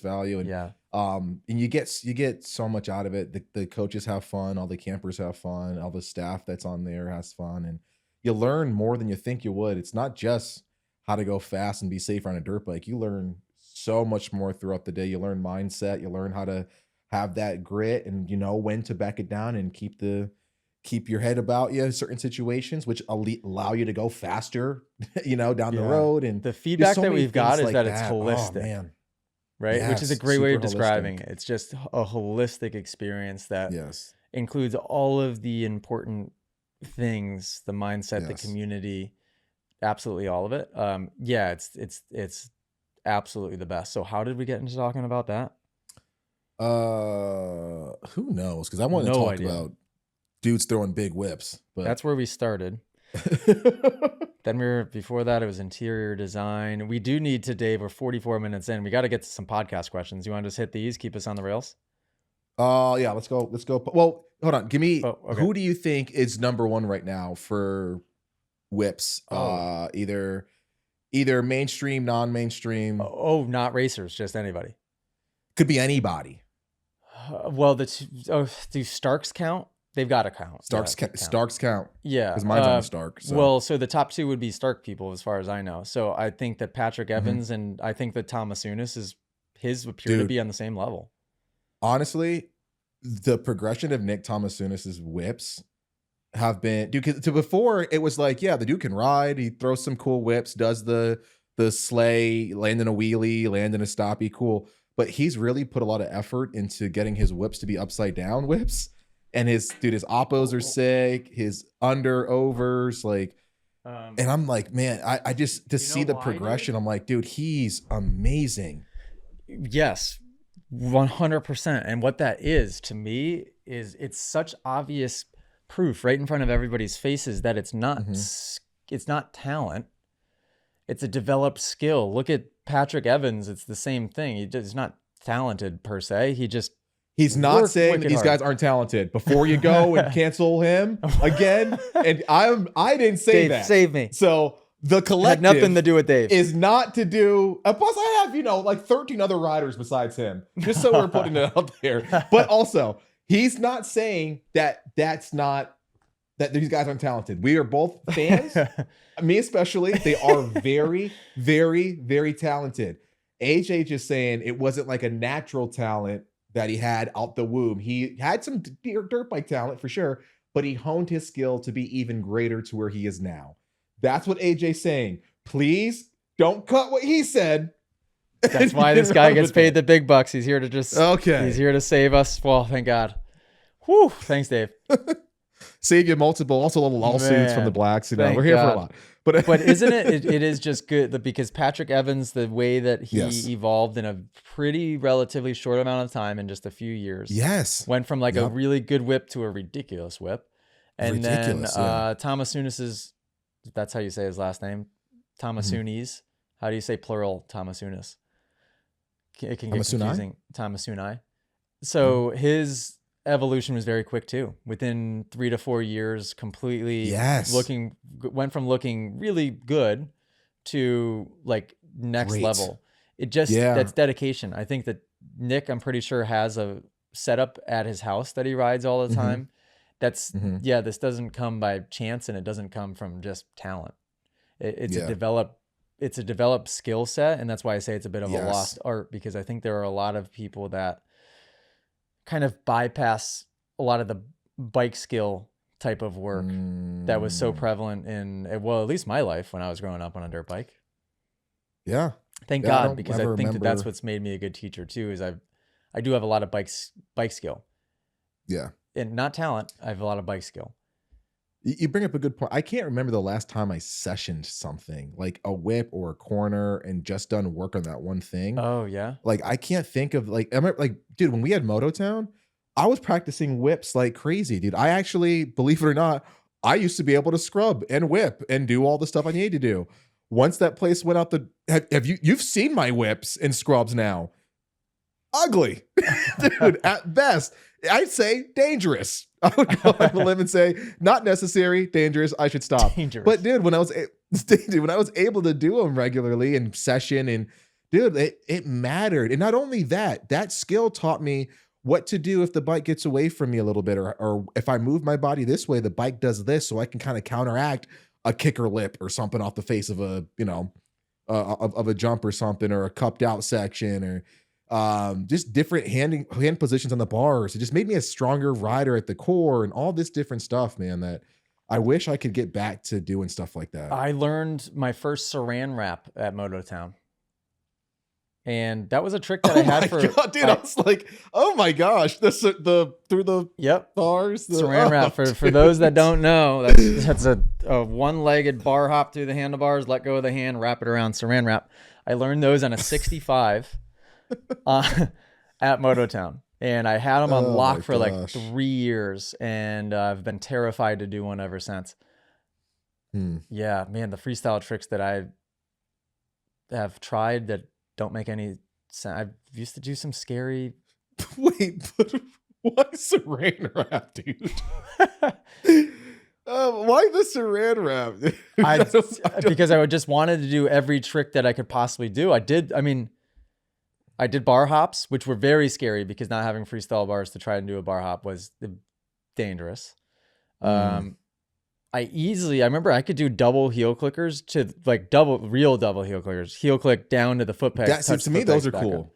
value. And and you get so much out of it. The coaches have fun, all the campers have fun, all the staff that's on there has fun, and you learn more than you think you would. It's not just how to go fast and be safe on a dirt bike. You learn so much more throughout the day. You learn mindset. You learn how to have that grit, and you know when to back it down and keep your head about you in certain situations, which allow you to go faster, you know, down the road. And the feedback that we've got is that it's holistic. Oh, man. Right? Yes, which is a great way of describing holistic. it. It's just a holistic experience that Yes. includes all of the important things, the mindset, the community, absolutely all of it. It's absolutely the best. So how did we get into talking about that? Who knows? Because I wanted to talk about dudes throwing big whips, but that's where we started. Then before that, it was interior design. We do need to, Dave, we're 44 minutes in. We got to get to some podcast questions. You want to just hit these, keep us on the rails? Yeah, let's go. Well, hold on. Give me, who do you think is number one right now for whips? Either mainstream, non-mainstream. Not racers, just anybody. Could be anybody. Do Starks count? They've got to count. Starks count. Yeah. Because mine's on the Stark. So. Well, so the top two would be Stark people as far as I know. So I think that Patrick Evans and I think that Thomas Unis appear to be on the same level. Honestly, the progression of Nick Thomas-Unis's whips have been, dude, because before it was like, yeah, the dude can ride. He throws some cool whips, does the sleigh, landing a wheelie, landing a stoppie, cool. But he's really put a lot of effort into getting his whips to be upside down whips. And his oppos are sick, his overs, like, and I'm like, man, I just, to see the progression, I'm like, dude, he's amazing. Yes, 100%. And what that is to me it's such obvious proof right in front of everybody's faces that it's not talent. It's a developed skill. Look at Patrick Evans. It's the same thing. He's not talented per se. He's not saying that these guys aren't talented. Before you go and cancel him again, and I didn't say Dave, that. Save me. So the collective had nothing to do with Dave. Is not to do. Plus, I have like 13 other riders besides him. Just so we're putting it out there. But also, he's not saying that these guys aren't talented. We are both fans. Me especially. They are very, very, very talented. AJ just saying it wasn't like a natural talent that he had out the womb. He had some dirt bike talent for sure, but he honed his skill to be even greater to where he is now. That's what AJ's saying. Please don't cut what he said. That's why this guy gets paid the big bucks. He's here to he's here to save us. Well, thank God. Whew. Thanks, Dave. Save you also little lawsuits from the blacks. We're here for a lot. But isn't it is just good because Patrick Evans, the way that he evolved in a pretty relatively short amount of time in just a few years. Yes. Went from like a really good whip to a ridiculous whip. And then Thomasounis's, that's how you say his last name, Thomasounis. How do you say plural Thomasounis? It can get confusing. Thomasuni. So his evolution was very quick too. Within 3 to 4 years, completely went from looking really good to like next level. It just that's dedication. I think that Nick, I'm pretty sure, has a setup at his house that he rides all the time. That's this doesn't come by chance, and it doesn't come from just talent. It's a developed skill set, and that's why I say it's a bit of a lost art, because I think there are a lot of people that kind of bypass a lot of the bike skill type of work that was so prevalent in, well, at least my life when I was growing up on a dirt bike. Yeah. Thank God, because I think that's what's made me a good teacher too, is I do have a lot of bike skill. Yeah. And not talent. I have a lot of bike skill. You bring up a good point. I can't remember the last time I sessioned something like a whip or a corner and just done work on that one thing. Oh yeah. Like I can't think of I remember, dude, when we had Moto Town, I was practicing whips like crazy, dude. I actually, believe it or not, I used to be able to scrub and whip and do all the stuff I needed to do. Once that place went out you've seen my whips and scrubs now. Ugly, dude, at best. I'd say dangerous. I would go on the limb and say not necessary, dangerous. I should stop. Dangerous. But dude, when I was able to do them regularly in session, and dude, it mattered. And not only that skill taught me what to do if the bike gets away from me a little bit, or if I move my body this way, the bike does this, so I can kind of counteract a kicker lip or something off the face of a of a jump or something, or a cupped out section, or just different hand positions on the bars. It just made me a stronger rider at the core, and all this different stuff, man, that I wish I could get back to doing stuff like that. I learned my first saran wrap at Moto Town. And that was a trick that I had for dude. I was like, oh my gosh, through the bars. Saran wrap. For those that don't know, that's a one-legged bar hop through the handlebars, let go of the hand, wrap it around, saran wrap. I learned those on a 65 at Moto Town. And I had them on lock for like 3 years, and I've been terrified to do one ever since. Yeah, man, the freestyle tricks that I have tried that don't make any sense. I used to do some scary. Wait, but why saran wrap, dude? Why the saran wrap? Because I just wanted to do every trick that I could possibly do. I did bar hops, which were very scary because not having freestyle bars to try and do a bar hop was dangerous. I remember I could do double heel clickers to like real double heel clickers, heel click down to the foot pegs. To me, those are cool.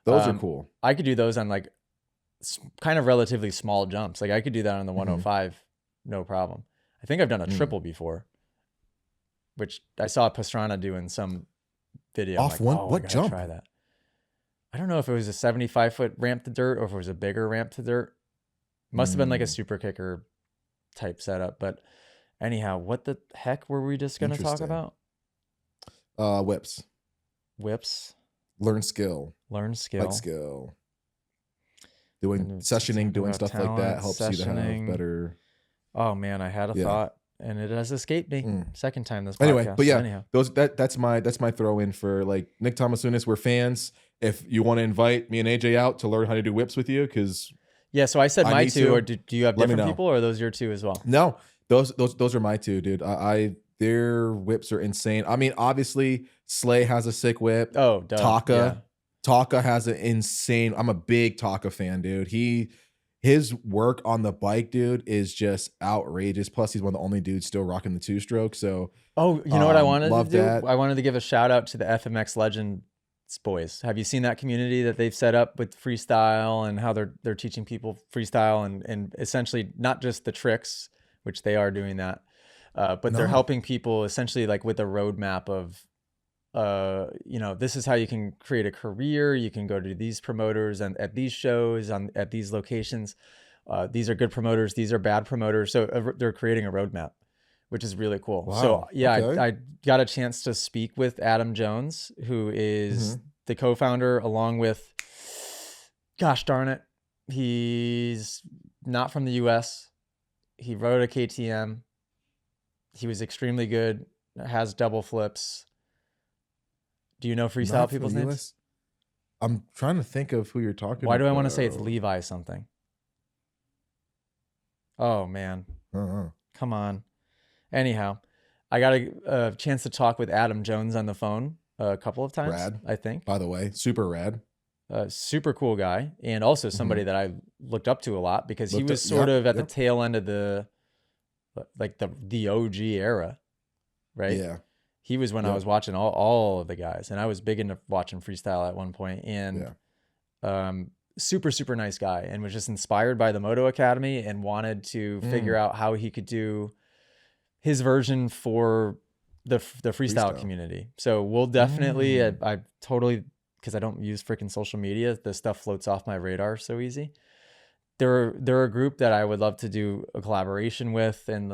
Those are cool. I could do those on like kind of relatively small jumps. Like I could do that on the 105, no problem. I think I've done a triple before, which I saw Pastrana do in some video. Off what jump? Try that. I don't know if it was a 75-foot ramp to dirt or if it was a bigger ramp to dirt. Must have been like a super kicker type setup, but. Anyhow, what the heck were we just going to talk about? Whips. Whips. Learn skill. Learn skill. Bike skill. doing sessioning, doing stuff like that helps you to have better. Oh man, I had a thought and it has escaped me. Second time this podcast. Anyway, but yeah, anyhow. That's my throw in for like Nick Thomasounis. We're fans. If you want to invite me and AJ out to learn how to do whips with you, because so I said my two, or do you have different people, or are those your two as well? No, those are my two, dude. Their whips are insane. I mean, obviously Slay has a sick whip. Oh, duh. Taka has an insane. I'm a big Taka fan, dude. His work on the bike, dude, is just outrageous. Plus, he's one of the only dudes still rocking the 2-stroke. So, you know what I wanted to do? I wanted to give a shout out to the FMX Legends boys. Have you seen that community that they've set up with freestyle and how they're teaching people freestyle and essentially not just the tricks, which they are doing that, but they're helping people essentially like with a roadmap of, this is how you can create a career. You can go to these promoters and at these shows at these locations. These are good promoters. These are bad promoters. So they're creating a roadmap, which is really cool. Wow. So yeah, okay. I got a chance to speak with Adam Jones, who is the co-founder, along with, gosh darn it, he's not from the US. He rode a KTM. He was extremely good, has double flips. Do you know freestyle people's names? I'm trying to think of who you're talking about. Why do I want to say it's Levi something? Oh, man. Come on. Anyhow, I got a chance to talk with Adam Jones on the phone a couple of times, rad, I think. By the way, super rad. Super cool guy. And also somebody that I looked up to a lot because he was sort of at the tail end of the OG era, right? Yeah. He was when I was watching all of the guys, and I was big into watching freestyle at one point, and super, super nice guy, and was just inspired by the Moto Academy and wanted to figure out how he could do his version for the freestyle community. So we'll definitely, I totally, because I don't use freaking social media, the stuff floats off my radar so easy. They're a group that I would love to do a collaboration with, and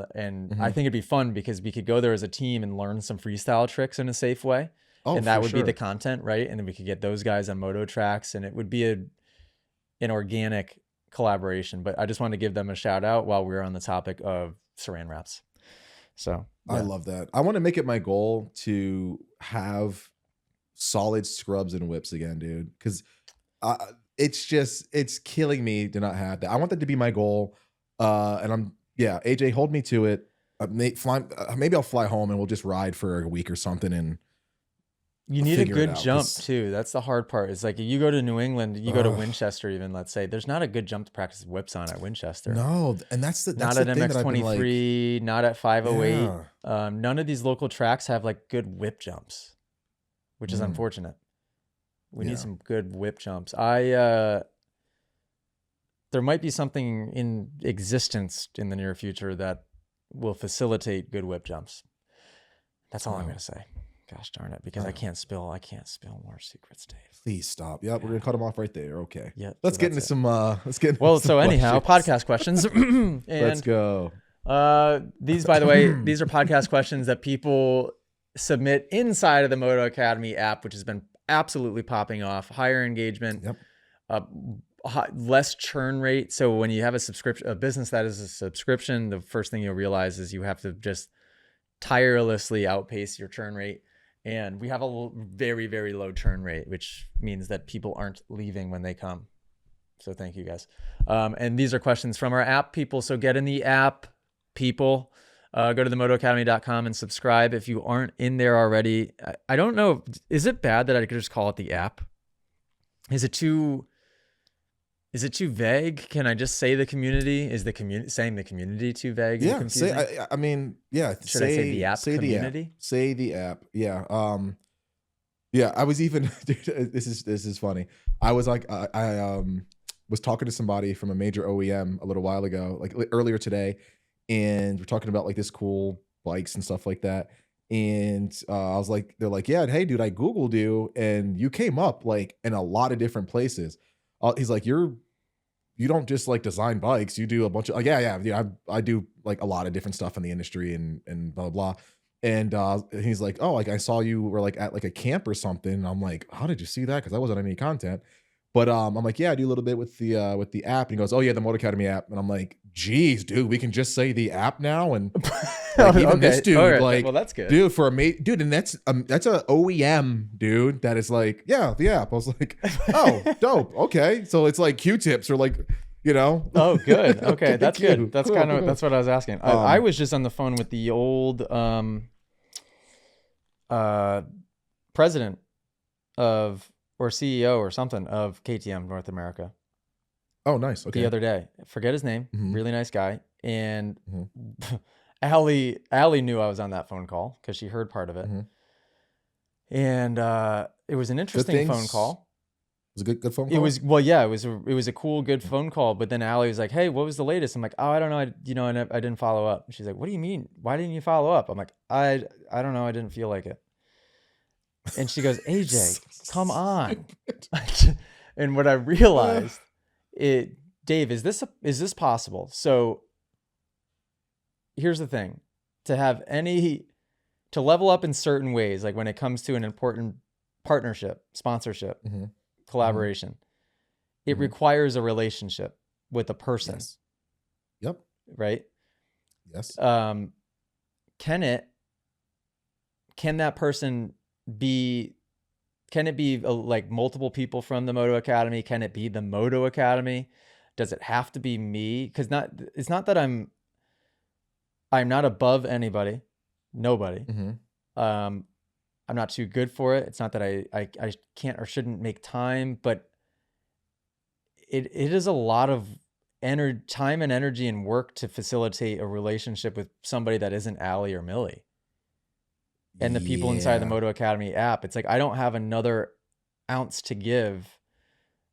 I think it'd be fun because we could go there as a team and learn some freestyle tricks in a safe way. And that would be the content, right? And then we could get those guys on moto tracks, and it would be an organic collaboration. But I just wanted to give them a shout out while we were on the topic of saran wraps. So I love that. I want to make it my goal to have solid scrubs and whips again, dude. Because it's killing me to not have that. I want that to be my goal. And AJ, hold me to it. Maybe I'll fly home and we'll just ride for a week or something. And you need a good jump too. That's the hard part. It's like if you go to New England, you go to Winchester, even, let's say, there's not a good jump to practice whips on at Winchester. No, and that's not at MX23, not at 508. None of these local tracks have like good whip jumps, which is unfortunate. We need some good whip jumps. There might be something in existence in the near future that will facilitate good whip jumps. That's all I'm going to say. Gosh darn it, because I can't spill more secrets, Dave. Please stop. Yep, we're going to cut them off right there. Okay. Yeah. Let's get into some anyhow, podcast questions. And, let's go. These, by the way, these are podcast questions that people submit inside of the Moto Academy app, which has been absolutely popping off. Higher engagement, less churn rate. So when you have a business that is a subscription, the first thing you'll realize is you have to just tirelessly outpace your churn rate. And we have a very, very low churn rate, which means that people aren't leaving when they come. So thank you guys. And these are questions from our app people. So get in the app, people. Go to themotoacademy.com and subscribe if you aren't in there already. I don't know. Is it bad that I could just call it the app? Is it too vague? Can I just say the community? Is saying the community too vague? Yeah. And should I say the app? Say community? The app. Say the app. Yeah. Yeah. I was even. Dude, this is funny. I was like, I was talking to somebody from a major OEM a little while ago, like earlier today. And we're talking about like this cool bikes and stuff like that. And I was like, they're like, yeah, hey, dude, I Googled you and you came up like in a lot of different places. He's like, you don't just like design bikes. You do a bunch of like, I do like a lot of different stuff in the industry and blah, blah, blah. And he's like, oh, like I saw you were like at like a camp or something. And I'm like, how did you see that? Because I wasn't on any content. But I'm like, yeah, I do a little bit with the app. And he goes, oh yeah, the Moto Academy app. And I'm like, geez, dude, we can just say the app now. And like even this dude, right. like, well, that's good, dude, for a mate, dude, and that's a OEM dude that is like, yeah, the app. I was like, oh, dope, okay. So it's like Q-tips or like, you know. Oh, good. Okay, that's cute. good. That's Cool, kind of cool. that's what I was asking. I was just on the phone with the old president of or CEO or something of KTM North America. Oh, nice. Okay. The other day, forget his name. Mhm. Really nice guy. And Mhm. Allie knew I was on that phone call because she heard part of it. Mhm. And it was an interesting phone call. It was a good phone call. It was, well, yeah, it was a cool, good phone call. But then Allie was like, "Hey, what was the latest?" I'm like, "Oh, I don't know. I didn't follow up." And she's like, "What do you mean? Why didn't you follow up?" I'm like, I don't know. I didn't feel like it." And she goes, "AJ, come on." And what I realized, Dave, is this possible? So here's the thing: to level up in certain ways, like when it comes to an important partnership, sponsorship, collaboration, it requires a relationship with a person. Yes. Yep. Right? Yes. Can that person be, can it be like multiple people from the Moto Academy? Can it be the Moto Academy? Does it have to be me? Because it's not that I'm not above anybody, nobody. I'm not too good for it. It's not that I can't or shouldn't make time, but it is a lot of time and energy and work to facilitate a relationship with somebody that isn't Allie or Millie. And the people inside the Moto Academy app, it's like I don't have another ounce to give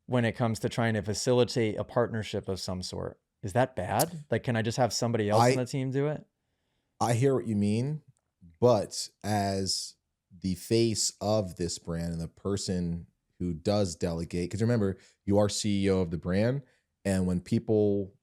when it comes to trying to facilitate a partnership of some sort. Is that bad? Like, can I just have somebody else on the team do it? I hear what you mean, but as the face of this brand and the person who does delegate, because remember, you are CEO of the brand, and when people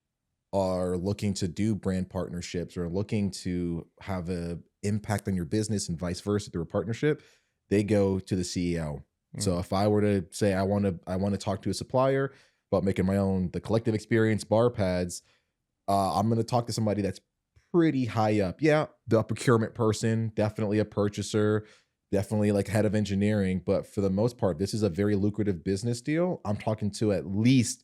are looking to do brand partnerships or looking to have an impact on your business and vice versa through a partnership, they go to the CEO. So if I were to say I want to talk to a supplier about making the collective experience bar pads, I'm going to talk to somebody that's pretty high up. Yeah, the procurement person, definitely a purchaser, definitely like head of engineering. But for the most part, this is a very lucrative business deal. I'm talking to at least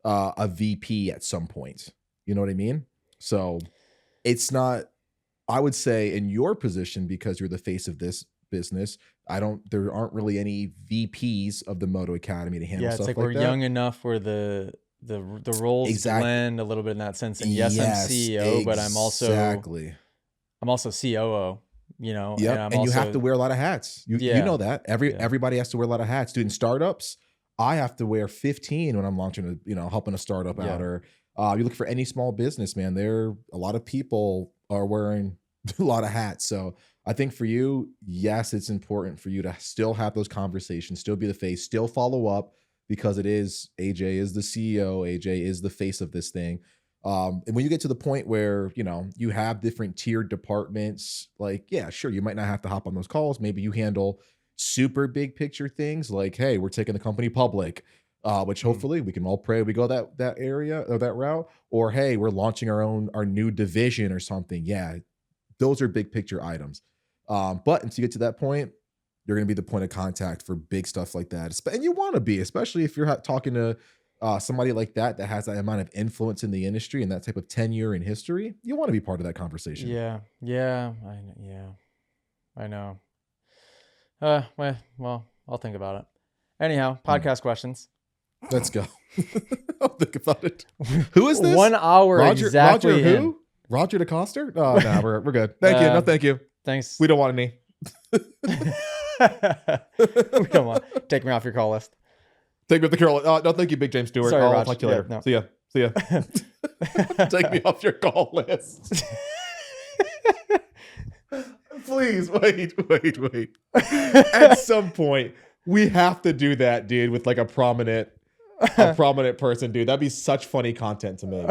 a VP at some point. You know what I mean? So it's not, I would say in your position, because you're the face of this business, there aren't really any VPs of the Moto Academy to handle stuff like that. Yeah, it's like we're young enough where the roles blend a little bit in that sense. And yes, I'm CEO, but I'm also COO, you know. Yeah, and you have to wear a lot of hats. You know that. Everybody has to wear a lot of hats. Dude, in startups, I have to wear 15 when I'm launching helping a startup out. Or you look for any small business, man, a lot of people are wearing a lot of hats. So I think for you, yes, it's important for you to still have those conversations, still be the face, still follow up, because AJ is the CEO, AJ is the face of this thing. And when you get to the point where, you have different tiered departments, like, yeah, sure, you might not have to hop on those calls. Maybe you handle super big picture things like, hey, we're taking the company public, which hopefully we can all pray we go that area or that route, or hey, we're launching our new division or something. Yeah, those are big picture items. But until you get to that point, you're going to be the point of contact for big stuff like that. And you want to be, especially if you're talking to somebody like that has that amount of influence in the industry and that type of tenure in history. You want to be part of that conversation. Yeah, I know. Well, I'll think about it. Anyhow, podcast questions. Let's go. I'll think about it. Who is this? 1 hour exactly. Roger who? Roger DeCoster? Oh, no, we're good. Thank you. No, thank you. Thanks. We don't want any. Come on, take me off your call list. Take me off the call. No, thank you, Big James Stewart. Sorry, I'll talk to you later. No. See ya. Take me off your call list. Please wait. At some point, we have to do that, dude, with like a prominent person, dude. That'd be such funny content to make.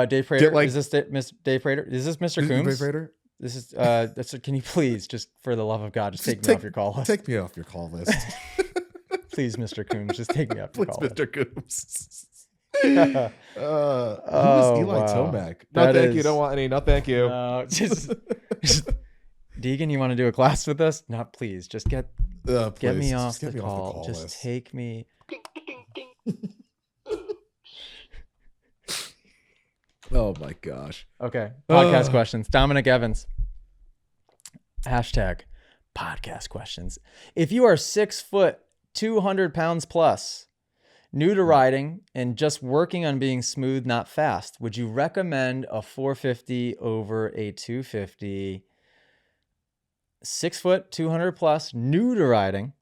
Dave Prater. Is this Miss Dave Prater? Is this Mr. Coombs? Dave Prater? This is. Can you please, just for the love of God, just take me off your call list? Take me off your call list. Please, Mr. Coombs, just take me out to Please, college. Mr. Coombs. Who is Oh, Eli wow. Tomac? No, That thank you. is- Don't want any. No, thank you. No, just Deegan, you want to do a class with us? No, please, just get me off the call. Just list. take me. Oh my gosh. Okay. Podcast questions. Dominic Evans. Hashtag podcast questions. If you are 6 foot, 200 pounds plus, new to riding and just working on being smooth, not fast, would you recommend a 450 over a 250? 6 foot, 200 plus, new to riding,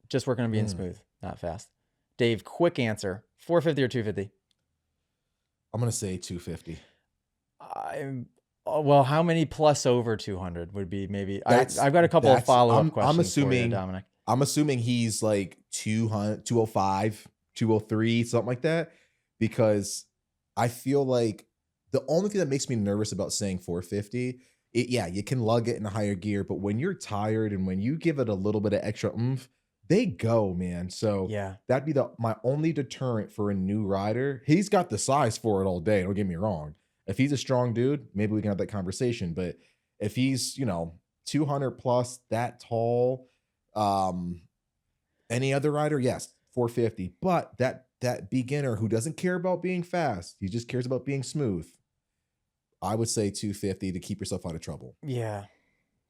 just working on being smooth, not fast. Dave, quick answer. 450 or 250? I'm going to say 250. Well, how many plus over 200 would be maybe? I've got a couple of follow-up questions I'm assuming, for you, Dominic. I'm assuming he's like 200, 205, 203, something like that, because I feel like the only thing that makes me nervous about saying 450, you can lug it in a higher gear, but when you're tired and when you give it a little bit of extra oomph, they go, man. So yeah, that'd be my only deterrent for a new rider. He's got the size for it all day. Don't get me wrong. If he's a strong dude, maybe we can have that conversation. But if he's, 200 plus, that tall, any other rider, yes, 450. But that beginner who doesn't care about being fast, he just cares about being smooth, I would say 250 to keep yourself out of trouble. Yeah.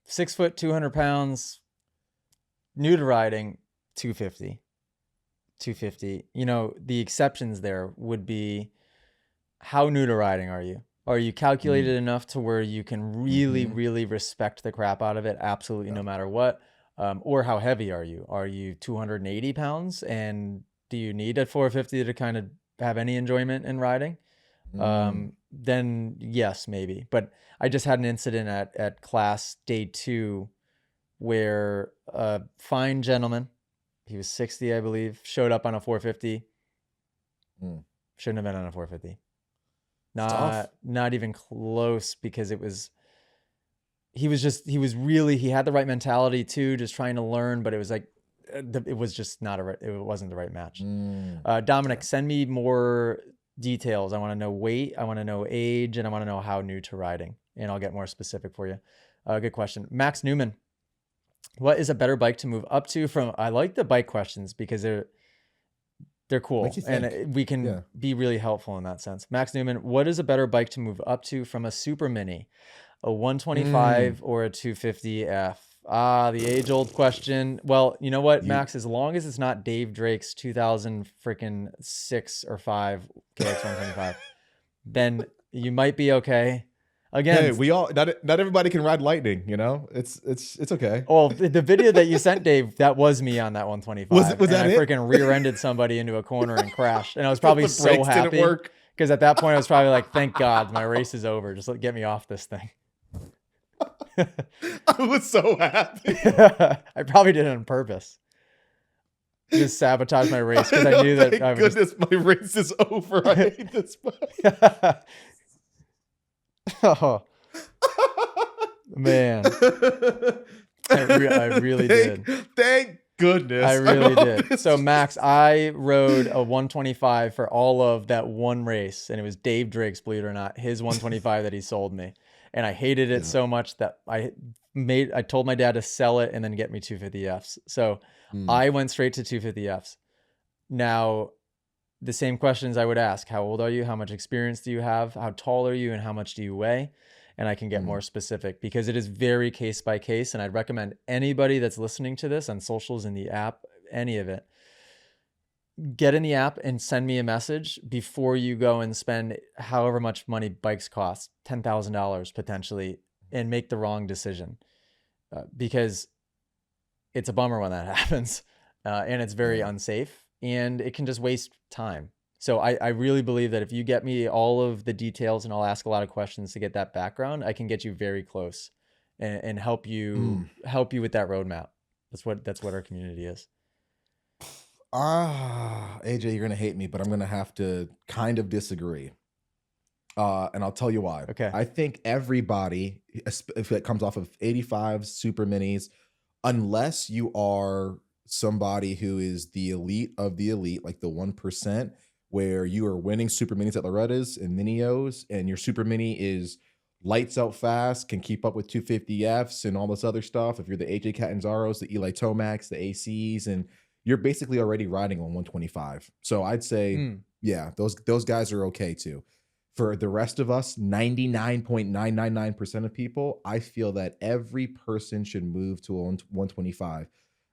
6 foot, 200 pounds, new to riding, 250. 250. The exceptions there would be, how new to riding are you? Are you calculated enough to where you can really, really respect the crap out of it, absolutely no matter what? Or how heavy are you? Are you 280 pounds? And do you need a 450 to kind of have any enjoyment in riding? Then yes, maybe. But I just had an incident at class day 2 where a fine gentleman, he was 60, I believe, showed up on a 450. Shouldn't have been on a 450. Not even close, because he had the right mentality too, just trying to learn, but it was like, it was just it wasn't the right match. Dominic, send me more details. I want to know weight, I want to know age, and I want to know how new to riding, and I'll get more specific for you. Good question. Max Newman, what is a better bike to move up to from? I like the bike questions because they're cool, and we can be really helpful in that sense. Max Newman, what is a better bike to move up to from a Super Mini, a 125 or a 250F? The age-old question. Well, you know what, Max? As long as it's not Dave Drake's 2006 or 5 KX125, then you might be okay. Again, hey, we all not everybody can ride Lightning. It's okay. Well, the video that you sent, Dave, that was me on that 125. Was that I it? freaking rear-ended somebody into a corner and crashed, and I was probably so happy because at that point I was probably like, "Thank God, my race is over. Just get me off this thing." I was so happy. I probably did it on purpose. Just sabotage my race because I knew that. Thank goodness, my race is over. I hate this bike. Oh man, I really did. Thank goodness, I really did. So Max, I rode a 125 for all of that one race, and it was Dave Drake's, believe it or not, his 125 that he sold me, and I hated it so much that I told my dad to sell it and then get me 250Fs. So I went straight to 250Fs. Now, the same questions I would ask: how old are you? How much experience do you have? How tall are you? And how much do you weigh? And I can get more specific, because it is very case by case. And I'd recommend anybody that's listening to this on socials, in the app, any of it, get in the app and send me a message before you go and spend however much money bikes cost, $10,000 potentially, and make the wrong decision, because it's a bummer when that happens, and it's very unsafe. And it can just waste time. So I really believe that if you get me all of the details, and I'll ask a lot of questions to get that background, I can get you very close and help you with that roadmap. That's what our community is. AJ, you're going to hate me, but I'm going to have to kind of disagree. And I'll tell you why. Okay. I think everybody, if it comes off of 85 Super Minis, unless you are somebody who is the elite of the elite, like the 1%, where you are winning super minis at Loretta's and minios, and your super mini is lights out fast, can keep up with 250Fs and all this other stuff. If you're the AJ Catanzaros, the Eli Tomacs, the ACs, and you're basically already riding on 125. So I'd say, yeah, those guys are okay too. For the rest of us, 99.999% of people, I feel that every person should move to a 125.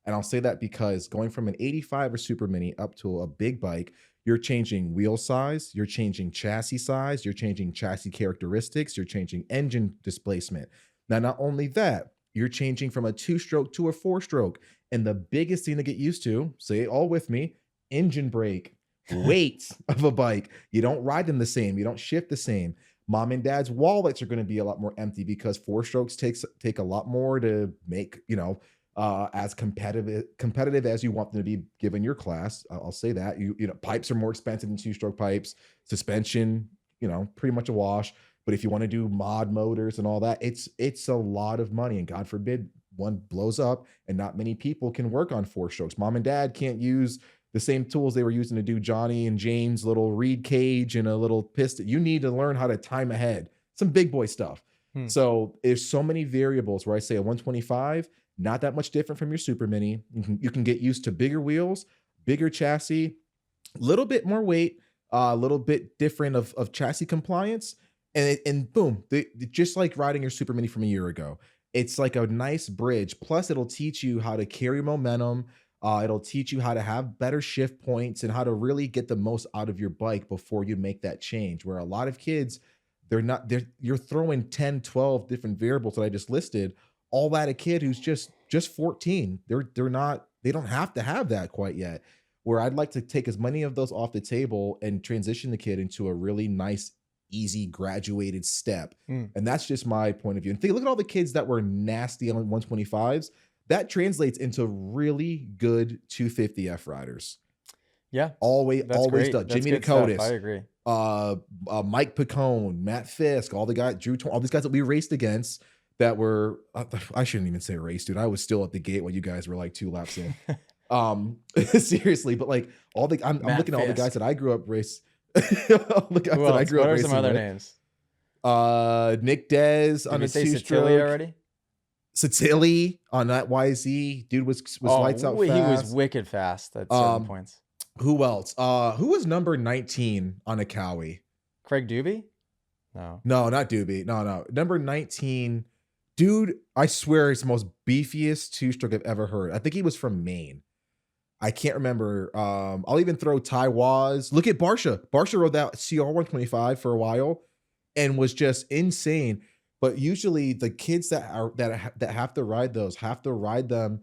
And I'll say that because going from an 85 or super mini up to a big bike, you're changing wheel size, you're changing chassis size, you're changing chassis characteristics, you're changing engine displacement. Now, not only that, you're changing from a 2-stroke to a 4-stroke. And the biggest thing to get used to, say it all with me, engine brake, weight of a bike. You don't ride them the same. You don't shift the same. Mom and dad's wallets are going to be a lot more empty because 4-strokes take a lot more to make, as competitive as you want them to be given your class. I'll say that. Pipes are more expensive than 2-stroke pipes. Suspension, pretty much a wash. But if you want to do mod motors and all that, it's a lot of money. And God forbid one blows up and not many people can work on 4-strokes. Mom and dad can't use the same tools they were using to do Johnny and Jane's little reed cage and a little piston. You need to learn how to time ahead. Some big boy stuff. So there's so many variables where I say a 125, not that much different from your super mini. You can get used to bigger wheels, bigger chassis, a little bit more weight, a little bit different of chassis compliance. And boom, just like riding your super mini from a year ago. It's like a nice bridge. Plus, it'll teach you how to carry momentum. It'll teach you how to have better shift points and how to really get the most out of your bike before you make that change. Where a lot of kids, you're throwing 10, 12 different variables that I just listed, all at a kid who's just 14. They don't have to have that quite yet. Where I'd like to take as many of those off the table and transition the kid into a really nice, easy graduated step. And that's just my point of view. And look at all the kids that were nasty on 125s. That translates into really good 250F riders. Yeah. Always done. Jimmy Dakotas. I agree. Mike Picone, Matt Fisk, all the guys, all these guys that we raced against that were, I shouldn't even say race, dude. I was still at the gate when you guys were like 2 laps in. Seriously, but like I'm looking at all the guys that I grew up race. What are some other names? Nick Dez on a 2-stroke already. Satili on that YZ, dude was lights out fast. He was wicked fast at certain points. Who else? Who was number 19 on a Cowie? Craig Doobie? No, not Doobie. No. Number 19, dude. I swear it's the most beefiest 2-stroke I've ever heard. I think he was from Maine. I can't remember. I'll even throw Ty Waz. Look at Barsha. Barsha rode that CR 125 for a while and was just insane. But usually the kids that have to ride those have to ride them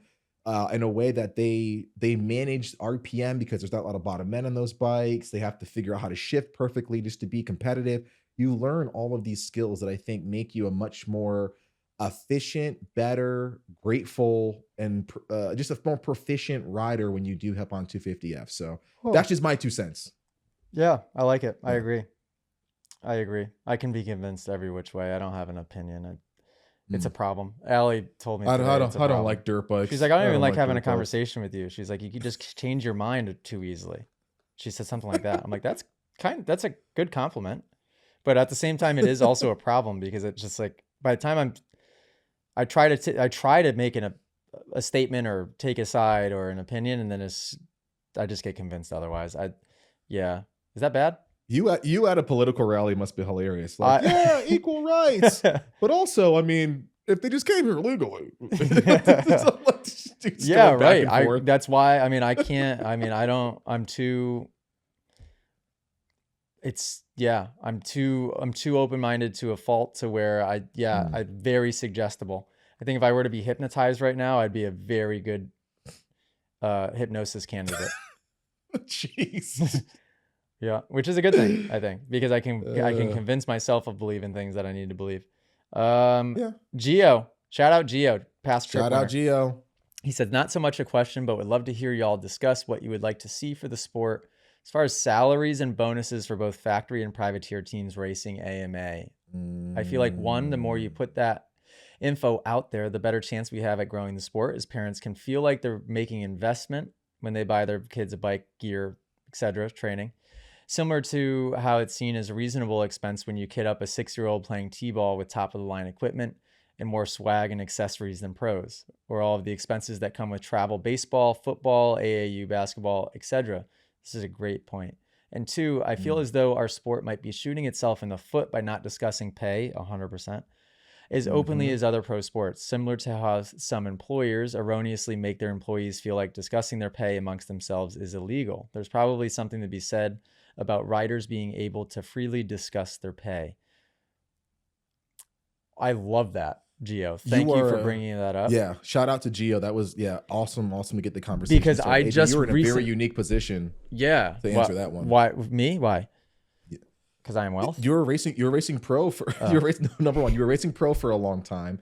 in a way that they manage RPM because there's not a lot of bottom end on those bikes. They have to figure out how to shift perfectly just to be competitive. You learn all of these skills that I think make you a much more efficient, better, grateful, and just a more proficient rider when you do hop on 250F. So that's just my 2 cents. Yeah, I like it. I agree. I can be convinced every which way. I don't have an opinion. It's a problem. Allie told me I don't like dirt bikes. She's like, I don't even like having a conversation with you. She's like, you could just change your mind too easily. She said something like that. I'm like, that's a good compliment. But at the same time, it is also a problem because it's just like, by the time I try to make a statement or take a side or an opinion, and then I just get convinced otherwise. Is that bad? You at a political rally must be hilarious. Like, yeah, equal rights. But also, I mean, if they just came here legally. Yeah, right. That's why, I mean, I can't, I mean, I'm too open-minded to a fault to where I'm very suggestible. I think if I were to be hypnotized right now, I'd be a very good hypnosis candidate. Jeez. Yeah, which is a good thing, I think, because I can convince myself of believing things that I need to believe. Gio, shout out Gio, past trip winner. Shout out Gio. He said, not so much a question, but would love to hear y'all discuss what you would like to see for the sport as far as salaries and bonuses for both factory and privateer teams racing AMA. I feel like the more you put that, info out there, the better chance we have at growing the sport, as parents can feel like they're making investment when they buy their kids a bike, gear, etc., training. Similar to how it's seen as a reasonable expense when you kit up a 6-year-old playing t-ball with top-of-the-line equipment and more swag and accessories than pros, or all of the expenses that come with travel baseball, football, AAU basketball, etc. This is a great point. And 2, I feel as though our sport might be shooting itself in the foot by not discussing pay 100% as openly as other pro sports, similar to how some employers erroneously make their employees feel like discussing their pay amongst themselves is illegal. There's probably something to be said about riders being able to freely discuss their pay. I love that, Gio. Thank you for bringing that up. Yeah, shout out to Gio. That was awesome to get the conversation. Because I just you're in a very unique position. Yeah, to answer that one. Why me? Why? Because I am Wealth. You're racing pro for number one. You were racing pro for a long time,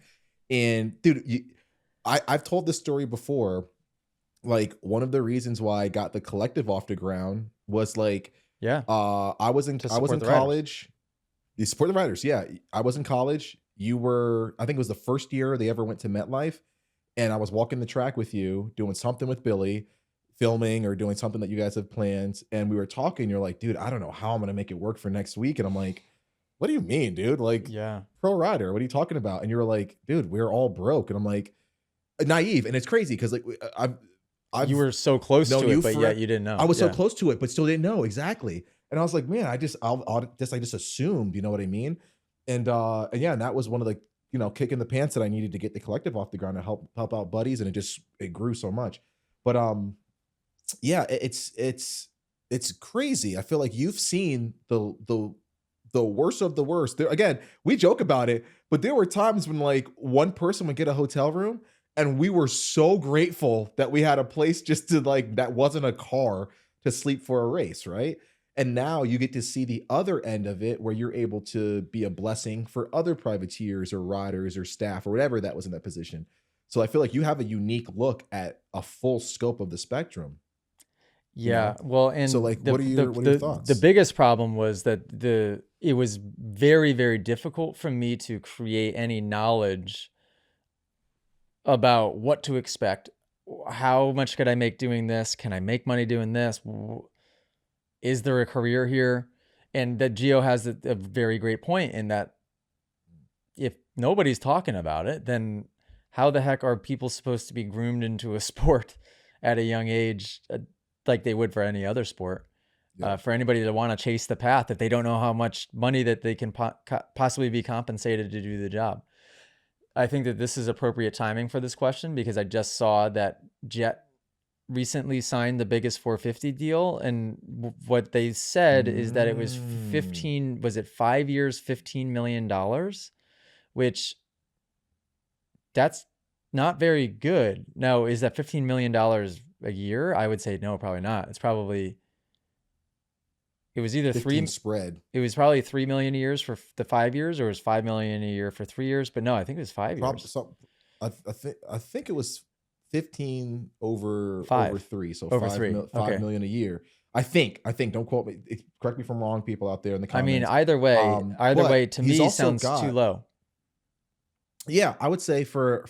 and dude, I've told this story before. Like, one of the reasons why I got the collective off the ground was like, I was in college. You support the riders. Yeah, I was in college. You were, I think it was the first year they ever went to MetLife, and I was walking the track with you, doing something with Billy, filming or doing something that you guys have planned. And we were talking, you're like, dude, I don't know how I'm going to make it work for next week. And I'm like, what do you mean, dude? Like, pro rider, what are you talking about? And you were like, dude, we're all broke. And I'm like, naive. And it's crazy because like, you were so close to it, but yet you didn't know. I was so close to it, but still didn't know exactly. And I was like, man, I just assumed, you know what I mean? And that was one of the, kick in the pants that I needed to get the collective off the ground to help out buddies. And it grew so much. But, it's crazy. I feel like you've seen the worst of the worst. There, again, we joke about it, but there were times when like one person would get a hotel room and we were so grateful that we had a place just to like, that wasn't a car to sleep for a race. Right. And now you get to see the other end of it where you're able to be a blessing for other privateers or riders or staff or whatever that was in that position. So I feel like you have a unique look at a full scope of the spectrum. Yeah. Well, and so like, what are your thoughts? The biggest problem was that it was very, very difficult for me to create any knowledge about what to expect. How much could I make doing this? Can I make money doing this? Is there a career here? And that Gio has a very great point in that if nobody's talking about it, then how the heck are people supposed to be groomed into a sport at a young age? Like they would for any other sport, for anybody to want to chase the path if they don't know how much money that they can possibly be compensated to do the job. I think that this is appropriate timing for this question because I just saw that Jet recently signed the biggest 450 deal. And what they said is that it was 5 years, $15 million, which that's not very good. Now, is that $15 million a year? I would say no, probably not. It was either spread. It was probably 3 million a year for the 5 years, or it was 5 million a year for 3 years. But no, I think it was 5 years. I think it was 15 over 3. So over 5 million a year. I think, don't quote me. Correct me if I'm wrong, people out there in the comments. I mean, either way, to me sounds too low. Yeah, I would say for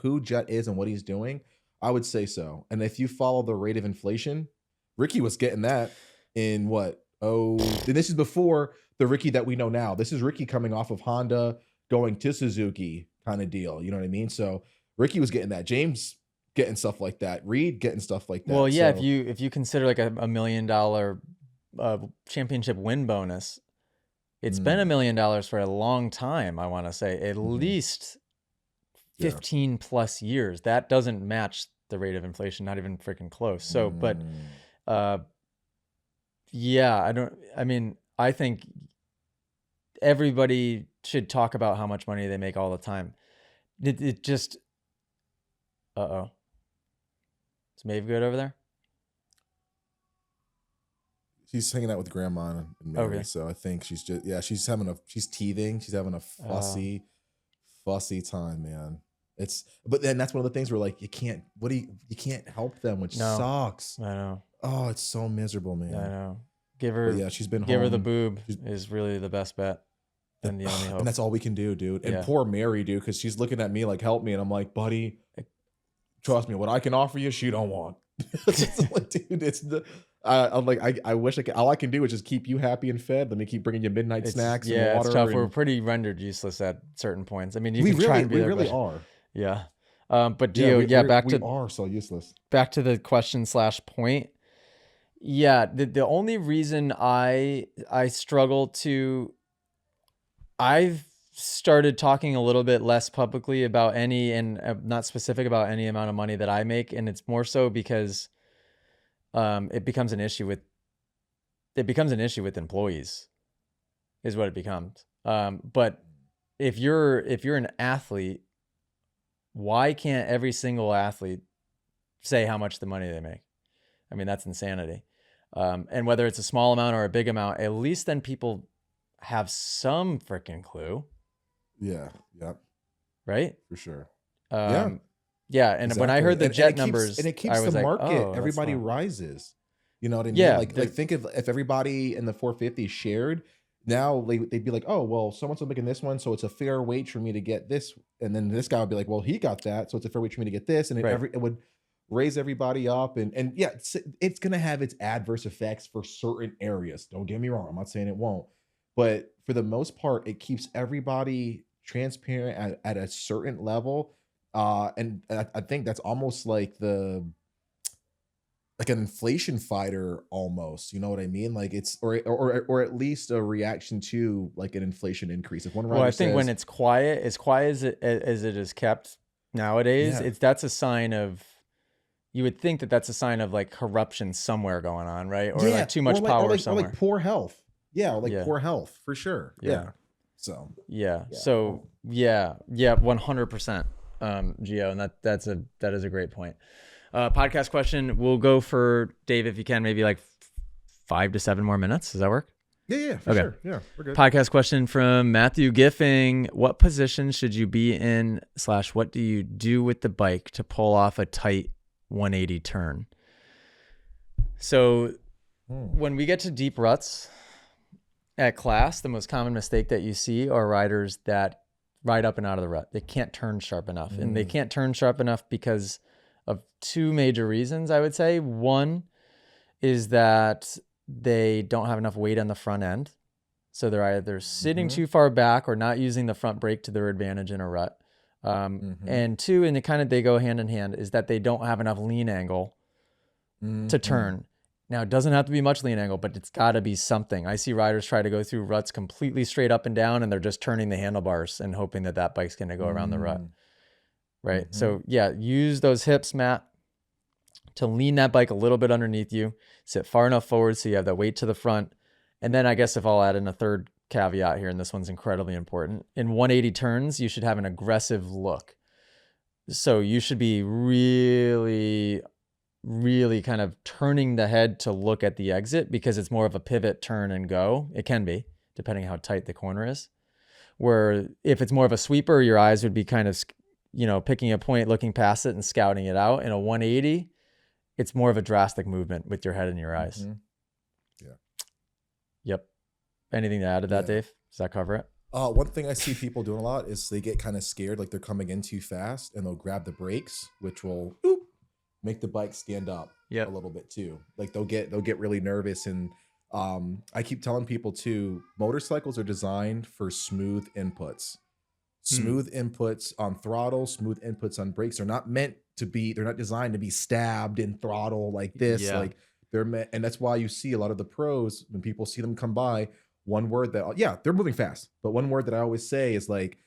who Jet is and what he's doing, I would say so. And if you follow the rate of inflation, Ricky was getting that in what? Oh, and this is before the Ricky that we know now. This is Ricky coming off of Honda going to Suzuki kind of deal. You know what I mean? So Ricky was getting that. James getting stuff like that. Reed getting stuff like that. Well, yeah, so, if you consider like a $1 million championship win bonus, it's been $1 million for a long time. I want to say at least 15 plus years. That doesn't match the rate of inflation, not even freaking close. So, but I think everybody should talk about how much money they make all the time. It just, is Maeve good over there? She's hanging out with grandma and Mary, so I think she's just she's teething. She's having a fussy time, man. But then that's one of the things where like you can't help them, which sucks. I know. Oh, it's so miserable, man. I know. She's been home. Give her the boob is really the best bet. then the only hope. And that's all we can do, dude. And poor Mary, dude, because she's looking at me like, help me. And I'm like, buddy, trust me, what I can offer you, she don't want. Like, dude, it's the I'm like, I wish I could. All I can do is just keep you happy and fed. Let me keep bringing you midnight snacks and water. It's tough. We're pretty rendered useless at certain points. I mean, we really are. Yeah. But Gio, we are so useless. Back to the question / point. Yeah, the only reason I struggle to, I've started talking a little bit less publicly about any, and not specific about any amount of money that I make, and it's more so because it becomes an issue with employees, is what it becomes. But if you're an athlete, why can't every single athlete say how much the money they make? I mean, that's insanity. And whether it's a small amount or a big amount, at least then people have some freaking clue. Yeah. Yep. Right. For sure. Yeah. And exactly. When I heard the jet numbers, and it keeps the market, everybody rises. You know what I mean? Yeah. Like think if everybody in the 450 shared, now they'd be like, oh, well, someone's making this one, so it's a fair wage for me to get this. And then this guy would be like, well, he got that, so it's a fair wage for me to get this. And it would raise everybody up. And yeah, it's going to have its adverse effects for certain areas. Don't get me wrong. I'm not saying it won't. But for the most part, it keeps everybody transparent at a certain level. And I think that's almost like an inflation fighter almost, you know what I mean? Like it's, or at least a reaction to like an inflation increase. If one rider I think when it's quiet as it is kept nowadays, that's a sign of, you would think that's a sign of like corruption somewhere going on, right? Or like too much power somewhere. Or like poor health. Yeah, poor health for sure. Yeah. So yeah. So yeah, 100%. Gio, and that is a great point. Podcast question. We'll go for Dave if you can, maybe like 5 to 7 more minutes. Does that work? Yeah, for sure. Yeah, we're good. Podcast question from Matthew Giffing. What position should you be in / what do you do with the bike to pull off a tight 180 turn? So when we get to deep ruts at class, the most common mistake that you see are riders that ride up and out of the rut. They can't turn sharp enough. And they can't turn sharp enough because of 2 major reasons, I would say. One is that they don't have enough weight on the front end. So they're either sitting too far back or not using the front brake to their advantage in a rut. And 2, and they go hand in hand, is that they don't have enough lean angle to turn. Now, it doesn't have to be much lean angle, but it's got to be something. I see riders try to go through ruts completely straight up and down, and they're just turning the handlebars and hoping that bike's going to go around the rut. Right? So, yeah, use those hips, Matt, to lean that bike a little bit underneath you. Sit far enough forward so you have that weight to the front. And then I guess if I'll add in a third caveat here, and this one's incredibly important. In 180 turns, you should have an aggressive look. So you should be really kind of turning the head to look at the exit, because it's more of a pivot, turn and go. It can be, depending how tight the corner is. Where if it's more of a sweeper, your eyes would be kind of, picking a point, looking past it and scouting it out. In a 180, it's more of a drastic movement with your head and your eyes. Yeah. Yep. Anything to add to that, Dave? Does that cover it? One thing I see people doing a lot is they get kind of scared, like they're coming in too fast, and they'll grab the brakes, which will make the bike stand up a little bit too. Like they'll get really nervous. And I keep telling people too, motorcycles are designed for smooth inputs. Smooth inputs on throttle, smooth inputs on brakes. They're not designed to be stabbed in throttle like this. Like they're meant, and that's why you see a lot of the pros, when people see them come by, one word that, they're moving fast, but one word that I always say is like,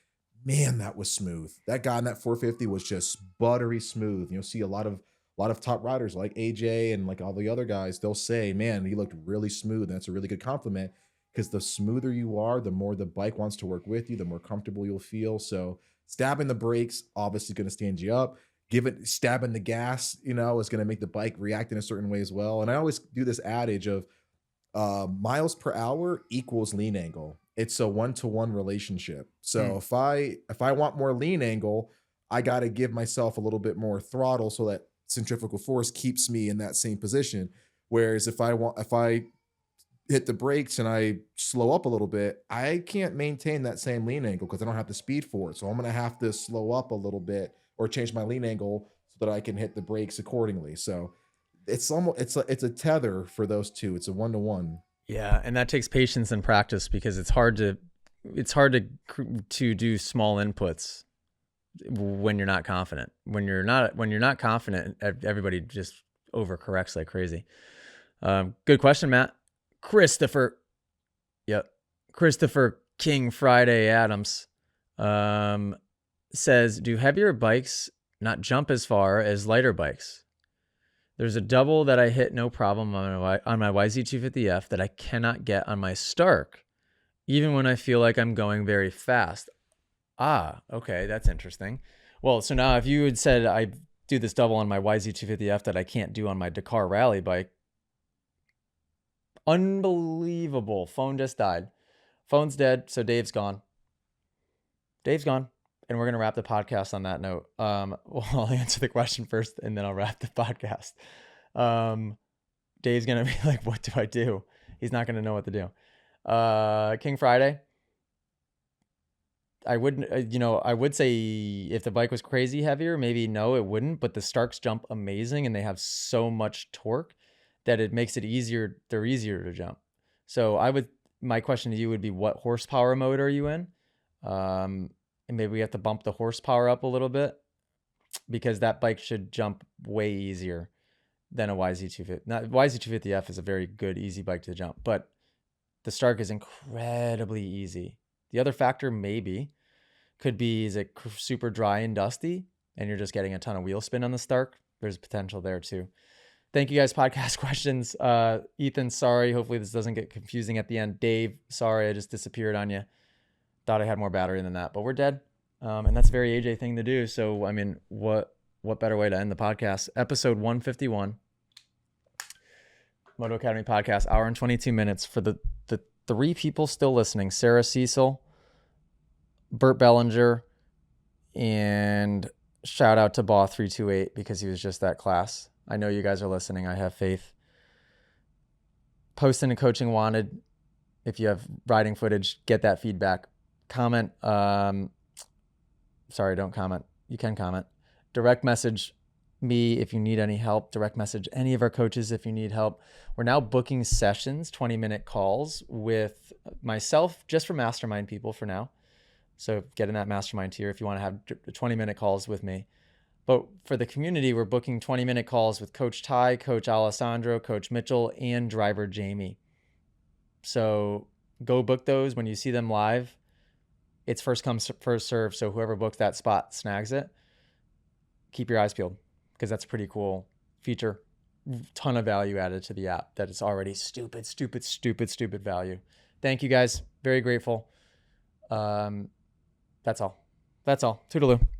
man, that was smooth. That guy in that 450 was just buttery smooth. You'll see a lot of top riders like AJ and like all the other guys, they'll say, man, he looked really smooth. And that's a really good compliment, because the smoother you are, the more the bike wants to work with you, the more comfortable you'll feel. So stabbing the brakes, obviously going to stand you up. Stabbing the gas, is going to make the bike react in a certain way as well. And I always do this adage of miles per hour equals lean angle. It's a 1-to-1 relationship. So if I want more lean angle, I got to give myself a little bit more throttle so that centrifugal force keeps me in that same position. Whereas if I hit the brakes and I slow up a little bit, I can't maintain that same lean angle because I don't have the speed for it. So I'm going to have to slow up a little bit or change my lean angle so that I can hit the brakes accordingly. So it's almost it's a tether for those two. It's a 1-to-1. Yeah, and that takes patience and practice because it's hard to do small inputs when you're not confident. When you're not confident, everybody just overcorrects like crazy. Good question, Matt. Christopher. Yep. Christopher King Friday Adams says, do heavier bikes not jump as far as lighter bikes? There's a double that I hit no problem on my YZ250F that I cannot get on my Stark, even when I feel like I'm going very fast. Ah, okay, that's interesting. Well, so now if you had said I do this double on my YZ250F that I can't do on my Dakar rally bike, unbelievable. Phone just died. Phone's dead, so Dave's gone. Dave's gone. And we're going to wrap the podcast on that note. Well, I'll answer the question first, and then I'll wrap the podcast. Dave's going to be like, what do I do? He's not going to know what to do. King Friday. I would say if the bike was crazy heavier, maybe no, it wouldn't. But the Starks jump amazing, and they have so much torque that it makes it easier. They're easier to jump. So my question to you would be, what horsepower mode are you in? And maybe we have to bump the horsepower up a little bit because that bike should jump way easier than a YZ250. Now, YZ250F is a very good, easy bike to jump, but the Stark is incredibly easy. The other factor maybe could be, is it super dry and dusty and you're just getting a ton of wheel spin on the Stark? There's potential there too. Thank you guys. Podcast questions. Ethan, sorry. Hopefully this doesn't get confusing at the end. Dave, sorry, I just disappeared on you. Thought I had more battery than that, but we're dead. And that's a very AJ thing to do. So, I mean, what better way to end the podcast? Episode 151, Moto Academy podcast, hour and 22 minutes. For the 3 people still listening: Sarah Cecil, Burt Bellinger, and shout out to Baw328 because he was just that class. I know you guys are listening. I have faith. Posting and coaching wanted. If you have riding footage, get that feedback. Comment. Sorry, don't comment. You can comment. Direct message me if you need any help. Direct message any of our coaches if you need help. We're now booking sessions, 20-minute calls with myself, just for mastermind people for now. So get in that mastermind tier if you want to have 20-minute calls with me. But for the community, we're booking 20-minute calls with Coach Ty, Coach Alessandro, Coach Mitchell, and driver Jamie. So go book those. When you see them live, it's first come, first serve. So whoever books that spot snags it. Keep your eyes peeled because that's a pretty cool feature. Ton of value added to the app that is already stupid value. Thank you guys. Very grateful. That's all. Toodaloo.